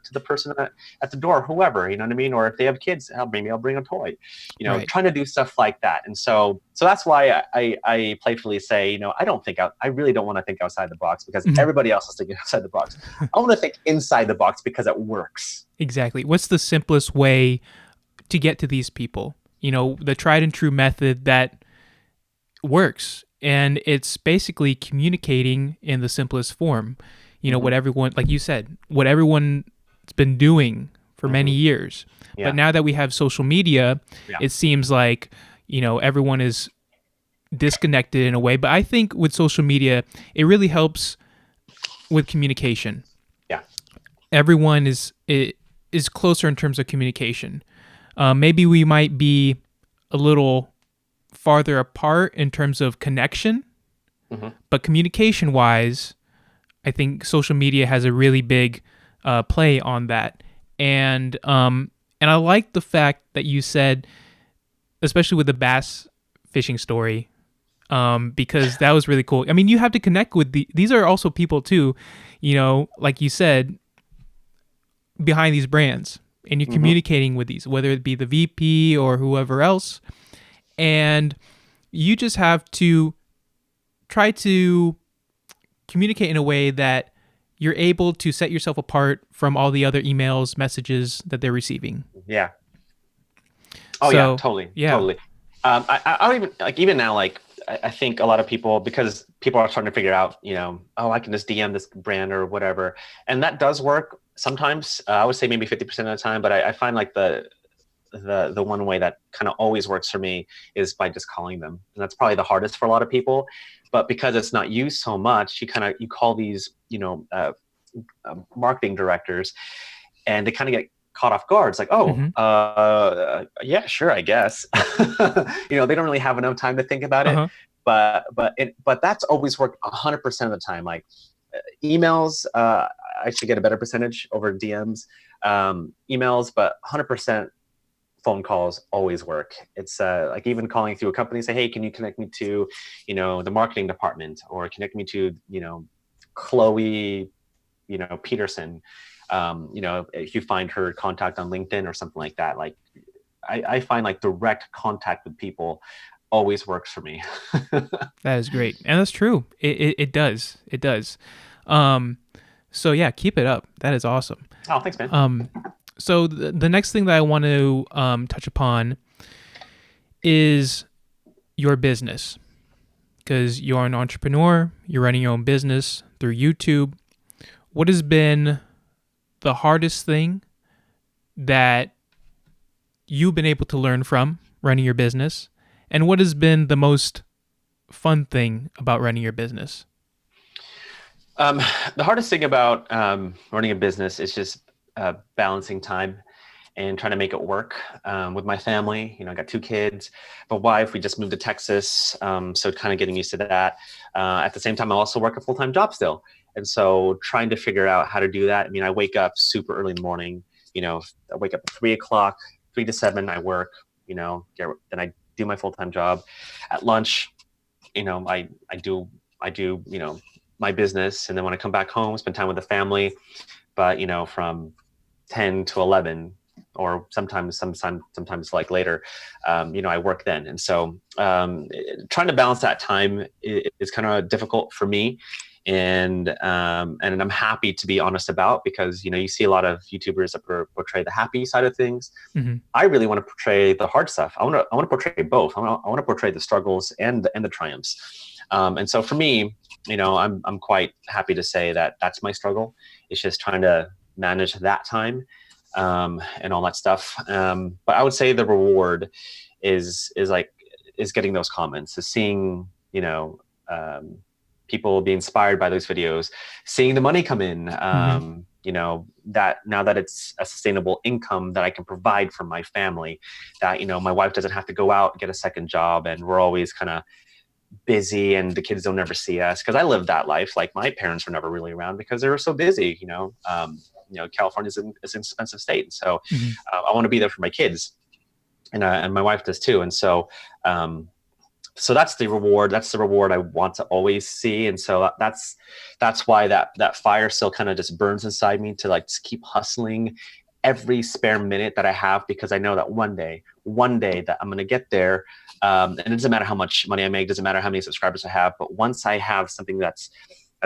to the person at the door, whoever, you know what I mean? Or if they have kids, maybe I'll bring a toy, Right. trying to do stuff like that. And so that's why I playfully say, I really don't want to think outside the box because everybody else is thinking outside the box. I want to think inside the box because it works. Exactly. What's the simplest way to get to these people? The tried and true method that works. And it's basically communicating in the simplest form. What everyone, like you said, what everyone's been doing for many years. Yeah. But now that we have social media, it seems like, everyone is disconnected in a way. But I think with social media, it really helps with communication. Yeah. Everyone is closer in terms of communication. Maybe we might be a little farther apart in terms of connection, but communication wise, I think social media has a really big play on that. And I like the fact that you said, especially with the bass fishing story, because that was really cool. I mean, you have to connect with these are also people too, like you said, behind these brands, and you're communicating with these, whether it be the VP or whoever else. And you just have to try to communicate in a way that you're able to set yourself apart from all the other emails, messages that they're receiving. Yeah. Oh, so, yeah, totally. Yeah. Totally. I don't even now, I think a lot of people, because people are starting to figure out, I can just DM this brand or whatever. And that does work sometimes. I would say maybe 50% of the time, but I find like the one way that kind of always works for me is by just calling them. And that's probably the hardest for a lot of people, but because it's not used so much, you call these, marketing directors, and they kind of get caught off guard. It's like, yeah, sure, I guess. They don't really have enough time to think about it, but that's always worked 100% of the time. Like emails, I should get a better percentage over DMs, emails, but 100% phone calls always work. It's like even calling through a company, say, hey, can you connect me to, the marketing department, or connect me to, Chloe, Peterson. If you find her contact on LinkedIn or something like that, like I find like direct contact with people always works for me. That is great. And that's true. It does. It does. So yeah, keep it up. That is awesome. Oh, thanks, man. So the next thing that I want to touch upon is your business, because you're an entrepreneur, you're running your own business through YouTube. What has been the hardest thing that you've been able to learn from running your business, and what has been the most fun thing about running your business? The hardest thing about running a business is just balancing time and trying to make it work with my family. I got 2 kids, my wife. We just moved to Texas, so kind of getting used to that. At the same time, I also work a full-time job still, and so trying to figure out how to do that. I mean, I wake up super early in the morning I wake up at 3 o'clock, 3 to 7, I work, then I do my full-time job. At lunch, I do, my business. And then when I come back home, spend time with the family. But, from 10 to 11, or sometimes like later, I work then. And so trying to balance that time is kind of difficult for me. And I'm happy to be honest about, because, you see a lot of YouTubers that portray the happy side of things. Mm-hmm. I really want to portray the hard stuff. I want to portray both. I want to portray the struggles and the triumphs. And so for me, I'm quite happy to say that that's my struggle. It's just trying to manage that time and all that stuff. But I would say the reward is getting those comments, is seeing, people be inspired by those videos, seeing the money come in, that now that it's a sustainable income that I can provide for my family, that, my wife doesn't have to go out and get a second job, and we're always kind of busy, and the kids don't ever see us, because I lived that life. Like, my parents were never really around because they were so busy. California's an expensive state, and so I want to be there for my kids, and my wife does too. And so so that's the reward. That's the reward I want to always see. And so that's why that fire still kind of just burns inside me, to like just keep hustling every spare minute that I have, because I know that one day that I'm going to get there. And it doesn't matter how much money I make, doesn't matter how many subscribers I have, but once I have something that's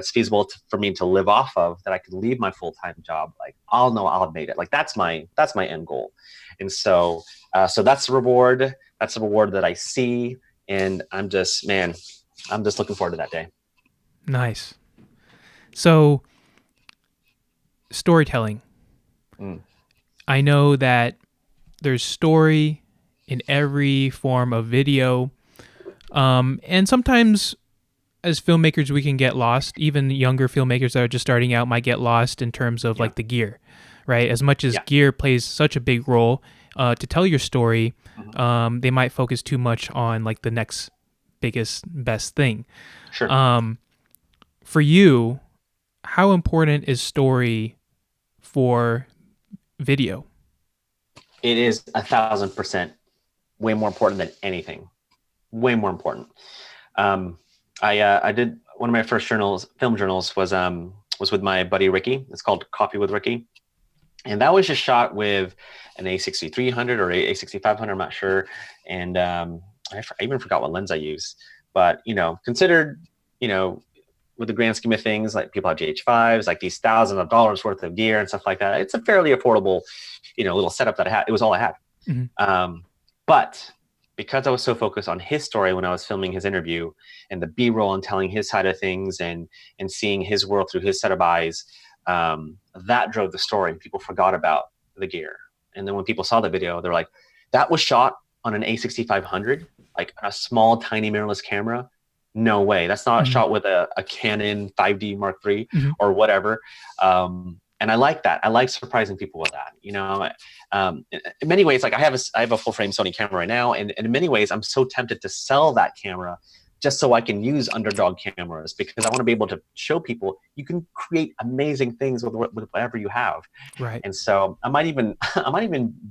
feasible for me to live off of, that I can leave my full-time job, like, I'll know I'll have made it. Like, that's my end goal. And so that's the reward. That's the reward that I see. And I'm just looking forward to that day. Nice. So, storytelling. I know that there's story in every form of video. And sometimes as filmmakers, we can get lost. Even younger filmmakers that are just starting out might get lost in terms of like the gear, right? As much as gear plays such a big role to tell your story, they might focus too much on like the next biggest, best thing. Sure. For you, how important is story for video? It is 1,000% way more important than anything. Way more important. I did one of my first film journals was with my buddy Ricky. It's called Coffee with Ricky. And that was just shot with an A6300 or A6500, I'm not sure. And I even forgot what lens I used. But, considered, with the grand scheme of things, like people have GH5s, like these thousands of dollars worth of gear and stuff like that. It's a fairly affordable, little setup that I had. It was all I had. But because I was so focused on his story when I was filming his interview, and the B-roll and telling his side of things, and seeing his world through his set of eyes, that drove the story. People forgot about the gear. And then when people saw the video, they're like, that was shot on an A6500, like a small, tiny mirrorless camera. No way. That's not shot with a Canon 5D Mark III or whatever. And I like that. I like surprising people with that. In many ways, like I have a full frame Sony camera right now, and in many ways, I'm so tempted to sell that camera just so I can use underdog cameras, because I want to be able to show people you can create amazing things with whatever you have. Right. And so I might even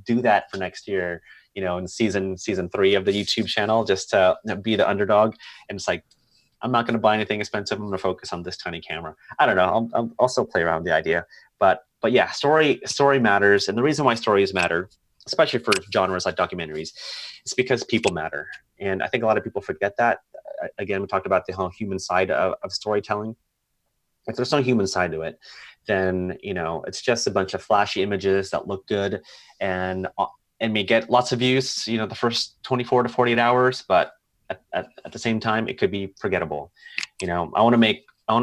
do that for next year, in season 3 of the YouTube channel, just to be the underdog. And it's like, I'm not going to buy anything expensive. I'm going to focus on this tiny camera. I don't know. I'll also play around with the idea, but yeah, story matters. And the reason why stories matter, especially for genres like documentaries, is because people matter. And I think a lot of people forget that. Again, we talked about the whole human side of storytelling. If there's no human side to it, then, it's just a bunch of flashy images that look good and may get lots of views, the first 24 to 48 hours, but at the same time, it could be forgettable. I want to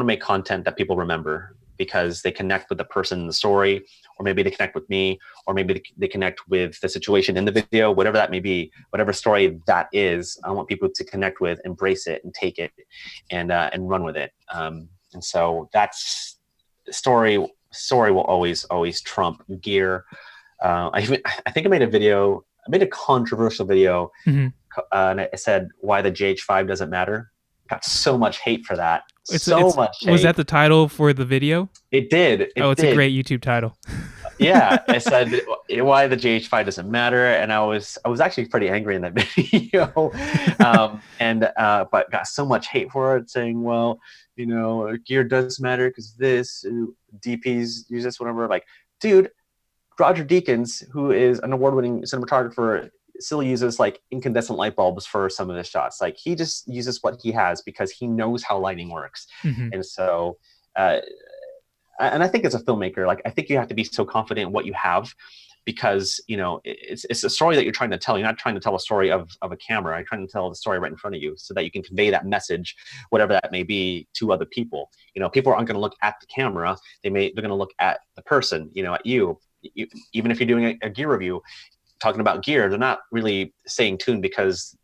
make content that people remember because they connect with the person in the story, or maybe they connect with me, or maybe they connect with the situation in the video, whatever that may be, whatever story that is. I want people to connect with, embrace it, and take it, and run with it. And so that's story will always trump gear. I think I made a controversial video, and I said why the GH5 doesn't matter. Got so much hate for that. So much hate. Was that the title for the video? It did. It's a great YouTube title. Yeah, I said why the GH5 doesn't matter, and I was actually pretty angry in that video, but got so much hate for it, saying, well, gear does matter because this DPs use this, whatever. Like, dude, Roger Deakins, who is an award-winning cinematographer, still uses like incandescent light bulbs for some of his shots. Like, he just uses what he has because he knows how lighting works, and so. And I think as a filmmaker, like, I think you have to be so confident in what you have, because it's a story that you're trying to tell. You're not trying to tell a story of a camera. You're trying to tell the story right in front of you, so that you can convey that message, whatever that may be, to other people. People aren't going to look at the camera. They're going to look at the person. At you. Even if you're doing a gear review, talking about gear, they're not really saying tune because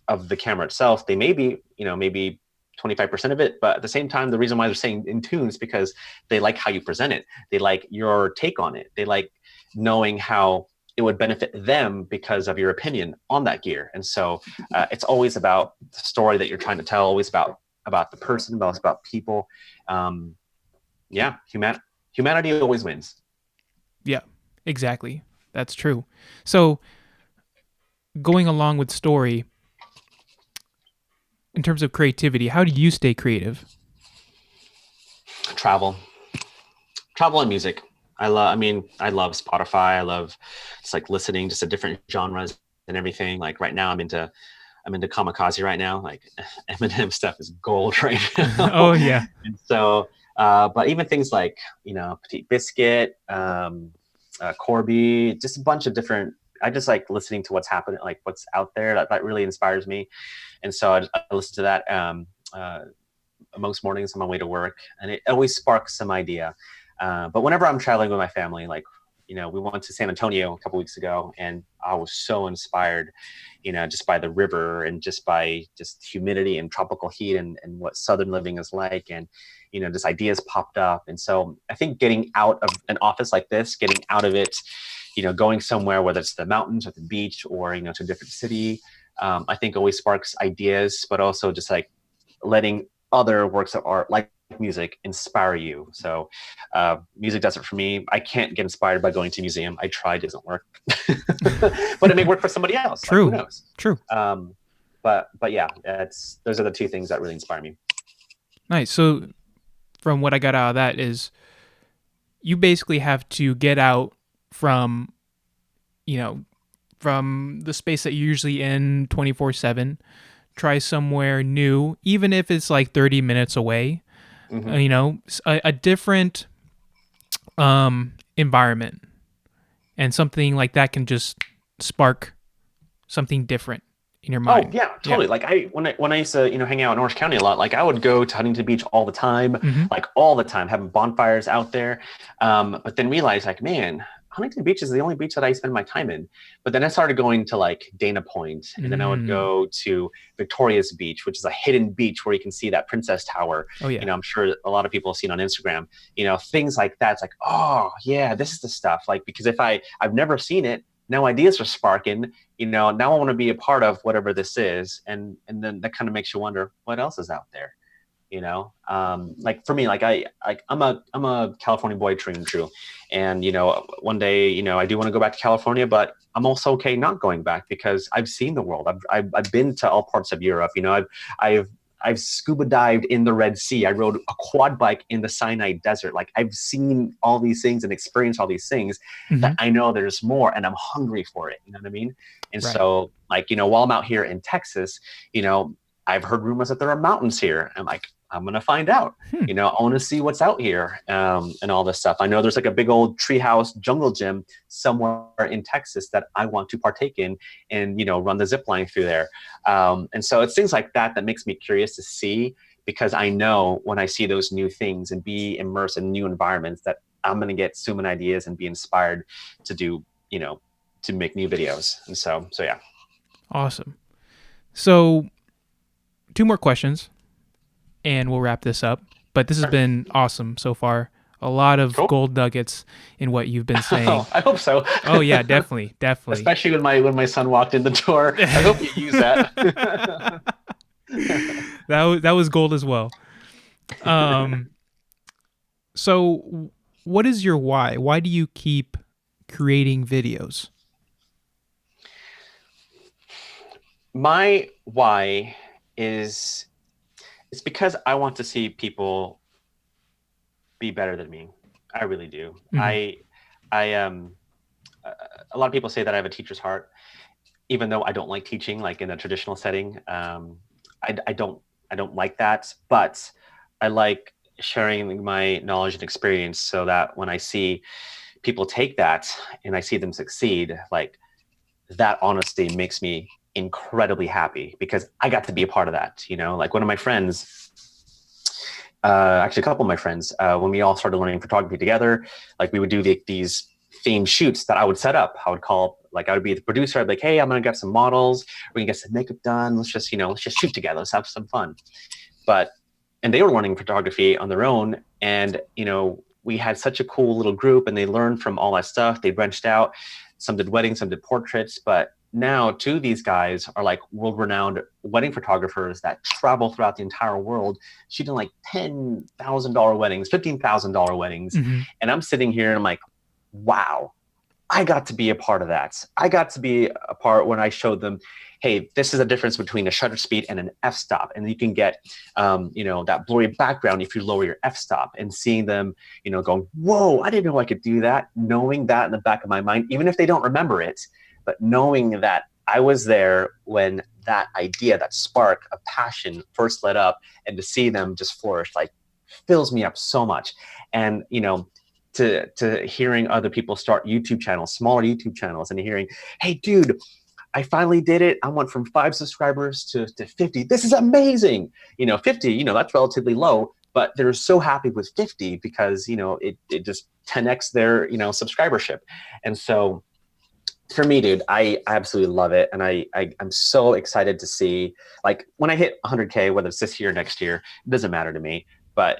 of the camera itself. They may be, maybe 25% of it, but at the same time, the reason why they're saying in tune is because they like how you present it. They like your take on it. They like knowing how it would benefit them because of your opinion on that gear. And so it's always about the story that you're trying to tell, always about the person, about people. Humanity always wins. Yeah, exactly. That's true. So going along with story, in terms of creativity, how do you stay creative? Travel and music. I love Spotify. I love just like listening just to different genres and everything. Like right now I'm into kamikaze right now. Like Eminem stuff is gold right now. Oh yeah. And so but even things like, Petit Biscuit, Corby, just a bunch of different. I just like listening to what's happening, like what's out there. That really inspires me. And so I listen to that most mornings on my way to work, and it always sparks some idea. But whenever I'm traveling with my family, like, we went to San Antonio a couple weeks ago, and I was so inspired, just by the river and just by humidity and tropical heat and what Southern living is like. And, just ideas popped up. And so I think getting out of an office like this, getting out of it, going somewhere, whether it's the mountains or the beach or, to a different city, I think always sparks ideas, but also just like letting other works of art, like music, inspire you. So music does it for me. I can't get inspired by going to a museum. I tried, it doesn't work. But it may work for somebody else. True. Like, who knows? True. But yeah, those are the two things that really inspire me. Nice. So from what I got out of that is you basically have to get out from the space that you're usually in 24/7, try somewhere new, even if it's like 30 minutes away, a different environment, and something like that can just spark something different in your mind. Oh yeah, totally. Yeah. Like when I used to hang out in Orange County a lot, like I would go to Huntington Beach all the time, like all the time, having bonfires out there. But then realized, like, man, Huntington Beach is the only beach that I spend my time in. But then I started going to like Dana Point, and then I would go to Victoria's Beach, which is a hidden beach where you can see that Princess Tower. Oh yeah. I'm sure a lot of people have seen on Instagram. Things like that. It's like, oh yeah, this is the stuff. Like, because if I've never seen it, now ideas are sparking. Now I want to be a part of whatever this is, and then that kind of makes you wonder what else is out there. Like for me, like I'm a California boy, true and true. And, one day, I do want to go back to California, but I'm also okay not going back because I've seen the world. I've been to all parts of Europe. I've scuba dived in the Red Sea. I rode a quad bike in the Sinai Desert. Like, I've seen all these things and experienced all these things that I know there's more, and I'm hungry for it. You know what I mean? And right. So like, while I'm out here in Texas, I've heard rumors that there are mountains here. I'm like, I'm going to find out, I want to see what's out here, and all this stuff. I know there's like a big old treehouse jungle gym somewhere in Texas that I want to partake in and, run the zip line through there. And so it's things like that makes me curious to see, because I know when I see those new things and be immersed in new environments that I'm going to get so many ideas and be inspired to do, to make new videos. And so yeah. Awesome. So 2 more questions, and we'll wrap this up. But this has been awesome so far. A lot of gold nuggets in what you've been saying. Oh, I hope so. Oh yeah, definitely. Especially when my son walked in the door. I hope you use that. That was gold as well. Um, so what is your why? Why do you keep creating videos? My why is it's because I want to see people be better than me. I really do. Hmm. I a lot of people say that I have a teacher's heart, even though I don't like teaching, like in a traditional setting. I don't like that, but I like sharing my knowledge and experience so that when I see people take that and I see them succeed, like that honesty makes me incredibly happy because I got to be a part of that. Like one of my friends, actually a couple of my friends, when we all started learning photography together, like we would do these themed shoots that I would set up. I would be the producer. I'd be like, hey, I'm gonna get some models. We're gonna get some makeup done. Let's just shoot together. Let's have some fun. But and they were learning photography on their own, and we had such a cool little group, and they learned from all that stuff. They branched out. Some did weddings, some did portraits, but now two of these guys are like world-renowned wedding photographers that travel throughout the entire world shooting like $10,000 weddings, $15,000 weddings. Hmm. And I'm sitting here and I'm like, wow, I got to be a part of that. I got to be a part when I showed them, hey, this is a difference between a shutter speed and an f-stop. And you can get, that blurry background if you lower your f-stop, and seeing them, going, whoa, I didn't know I could do that. Knowing that in the back of my mind, even if they don't remember it, but knowing that I was there when that idea, that spark of passion first lit up, and to see them just flourish, like fills me up so much. And, to hearing other people start YouTube channels, smaller YouTube channels, and hearing, hey, dude, I finally did it. I went from 5 subscribers to 50. This is amazing. 50, that's relatively low, but they're so happy with 50 because, it just 10x their, subscribership. And so for me, dude, I absolutely love it. And I'm so excited to see, like, when I hit 100K, whether it's this year or next year, it doesn't matter to me. But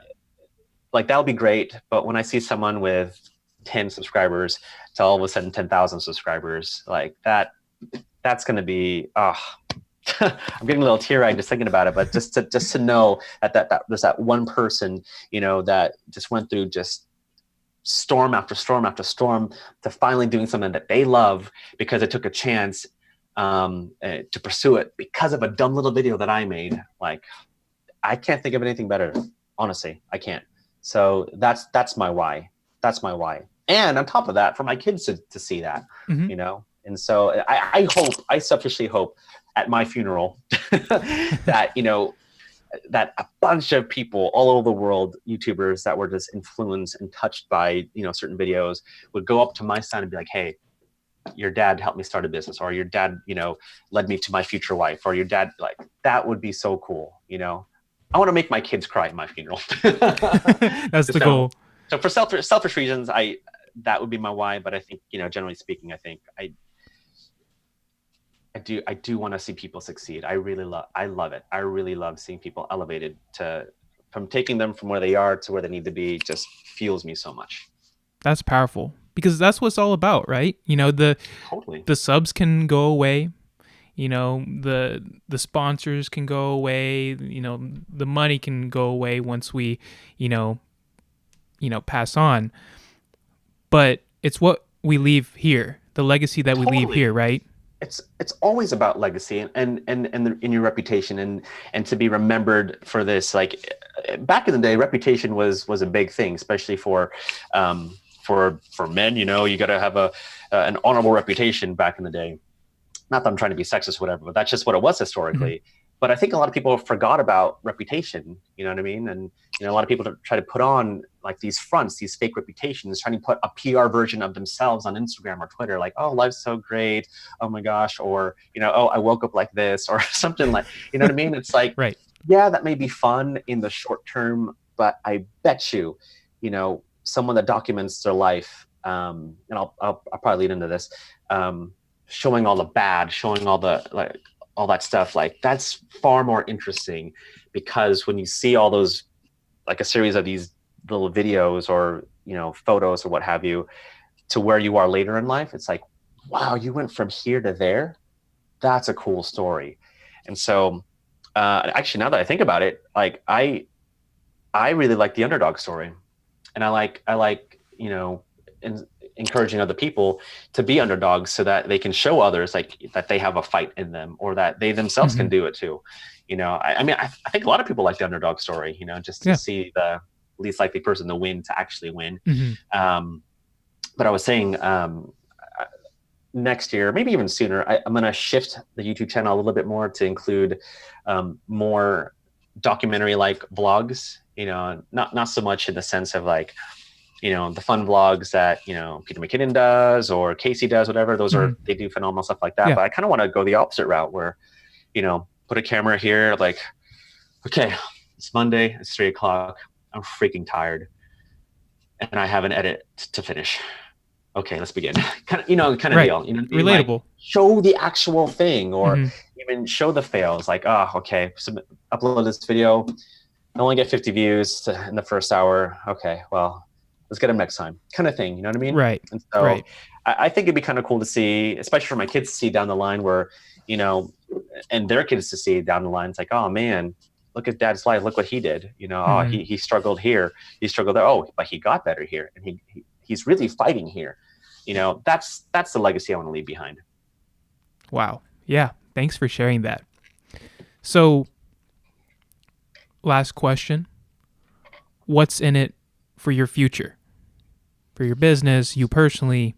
like that'll be great. But when I see someone with 10 subscribers to all of a sudden 10,000 subscribers, like that's going to be, I'm getting a little teary-eyed just thinking about it. But just to know that there's that one person, that just went through just storm after storm after storm to finally doing something that they love because it took a chance to pursue it because of a dumb little video that I made. Like, I can't think of anything better. Honestly, I can't. So that's my why. That's my why. And on top of that, for my kids to see that, Hmm. And so I selfishly hope at my funeral that, that a bunch of people all over the world, YouTubers that were just influenced and touched by, certain videos would go up to my son and be like, hey, your dad helped me start a business, or your dad, led me to my future wife, or your dad, like, that would be so cool. I want to make my kids cry at my funeral. That's the so, goal. so for selfish reasons, that would be my why. But I think, generally speaking, I think I do want to see people succeed. I love it. I really love seeing people elevated from taking them from where they are to where they need to be. Just fuels me so much. That's powerful because that's what it's all about, right? Totally. The subs can go away. The sponsors can go away. The money can go away once we, you know, pass on. But it's what we leave here, the legacy that we leave Totally. here, right? It's always about legacy and in your reputation and to be remembered for this. Like, back in the day, reputation was a big thing, especially for men. You got to have an honorable reputation back in the day. Not that I'm trying to be sexist or whatever, but that's just what it was historically. Mm-hmm. But I think a lot of people forgot about reputation. You know what I mean? And a lot of people try to put on like these fronts, these fake reputations, trying to put a PR version of themselves on Instagram or Twitter, like, oh, life's so great, oh my gosh, or oh, I woke up like this, or something like, you know what I mean? It's like, Right. yeah, that may be fun in the short term, but I bet you, someone that documents their life, and I'll probably lead into this. Showing all the bad, showing all the all that stuff, like that's far more interesting, because when you see all those, like a series of these little videos or photos or what have you, to where you are later in life, it's like, wow, you went from here to there. That's a cool story. And so actually, now that I think about it, like I I really like the underdog story, and I like encouraging other people to be underdogs so that they can show others like that they have a fight in them, or that they themselves can do it too. I mean, I think a lot of people like the underdog story, just to see the least likely person to win to actually win. But I was saying, next year, maybe even sooner, I'm going to shift the YouTube channel a little bit more to include more documentary-like vlogs. Not so much in the sense of like, the fun vlogs that Peter McKinnon does or Casey does, whatever. Those are, they do phenomenal stuff like that. But I kind of want to go the opposite route, where put a camera here, like, okay, it's Monday, it's 3:00, I'm freaking tired, and I have an edit to finish. Okay, let's begin. Kind of deal. Relatable. Like, show the actual thing, or even show the fails. Like, okay, upload this video. I only get 50 views in the first hour. Okay, well, let's get them next time. Kind of thing. You know what I mean? Right. And so I think it'd be kind of cool to see, especially for my kids to see down the line, where and their kids to see down the line. It's like, oh man, look at Dad's life. Look what he did. Oh, he struggled here. He struggled there. Oh, but he got better here, and he's really fighting here. That's the legacy I want to leave behind. Wow. Yeah. Thanks for sharing that. So, last question. What's in it for your future? For your business, you personally,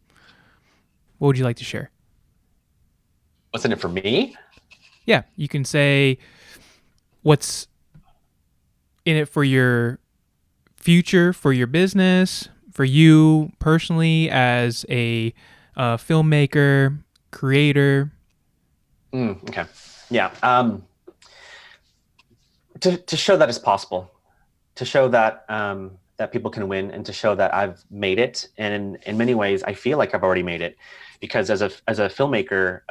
what would you like to share? What's in it for me? Yeah. You can say what's in it for your future, for your business, for you personally as a filmmaker, creator. Okay. Yeah. To show that it's possible, to show that that people can win, and to show that I've made it. And in many ways, I feel like I've already made it, because as a filmmaker,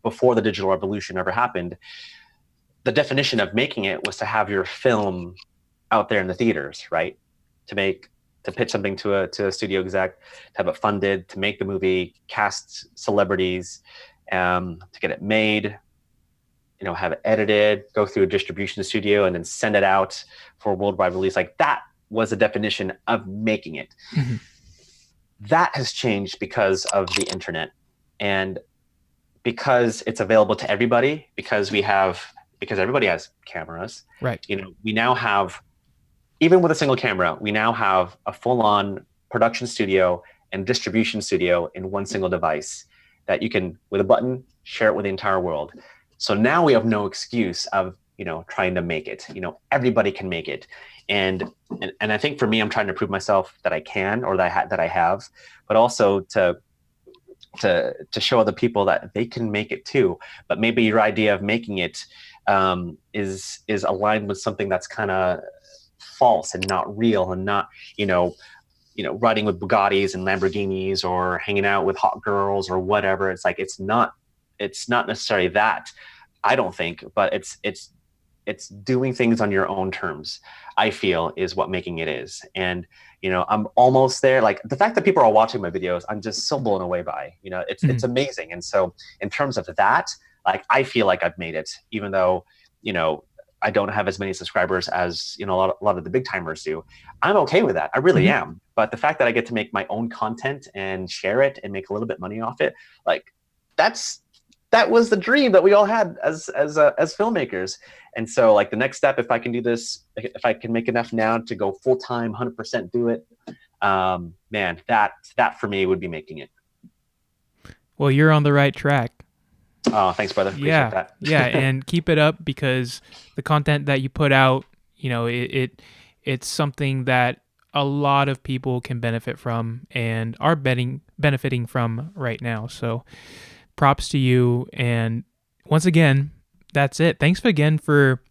before the digital revolution ever happened, the definition of making it was to have your film out there in the theaters, right? To pitch something to a studio exec, to have it funded, to make the movie, cast celebrities, to get it made, have it edited, go through a distribution studio, and then send it out for a worldwide release. Like, that was the definition of making it. That has changed because of the internet, and because it's available to everybody, because everybody has cameras. Right. We now have, even with a single camera, we now have a full-on production studio and distribution studio in one single device that you can, with a button, share it with the entire world. So now we have no excuse of, trying to make it. Everybody can make it. And I think for me, I'm trying to prove myself that I can, or that I have, but also to show other people that they can make it too. But maybe your idea of making it is aligned with something that's kind of false and not real, and not riding with Bugattis and Lamborghinis, or hanging out with hot girls or whatever. It's like, it's not necessarily that, I don't think, but it's doing things on your own terms, I feel, is what making it is. And I'm almost there. Like, the fact that people are watching my videos, I'm just so blown away by. It's amazing. And so in terms of that, like, I feel like I've made it, even though I don't have as many subscribers as a lot of the big timers do. I'm okay with that. I really am. But the fact that I get to make my own content and share it and make a little bit money off it, like, that was the dream that we all had as filmmakers. And so, like, the next step, if I can do this, if I can make enough now to go full time, 100% do it, man, that for me would be making it. Well, you're on the right track. Oh, thanks, brother. Appreciate that. Yeah, and keep it up, because the content that you put out, it's something that a lot of people can benefit from and are benefiting from right now. So props to you. And once again, that's it. Thanks again for,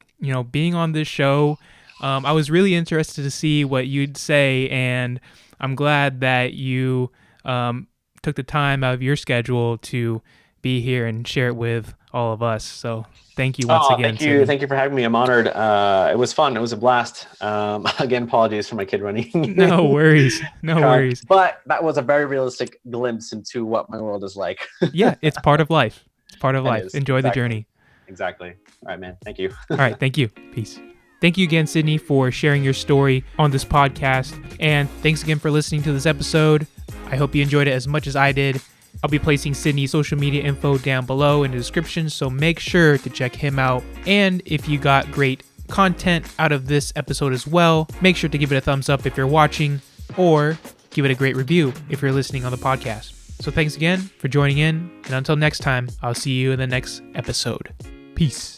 being on this show. I was really interested to see what you'd say, and I'm glad that you took the time out of your schedule to be here and share it with all of us. So thank you once again. Thank you for having me. I'm honored. It was fun. It was a blast. Again, apologies for my kid running. No worries. No worries. But that was a very realistic glimpse into what my world is like. Yeah, it's part of life. It's part of life. Enjoy the journey. Exactly. All right, man. Thank you. All right. Thank you. Peace. Thank you again, Sidney, for sharing your story on this podcast. And thanks again for listening to this episode. I hope you enjoyed it as much as I did. I'll be placing Sidney's social media info down below in the description, so make sure to check him out. And if you got great content out of this episode as well, make sure to give it a thumbs up if you're watching, or give it a great review if you're listening on the podcast. So thanks again for joining in, and until next time, I'll see you in the next episode. Peace.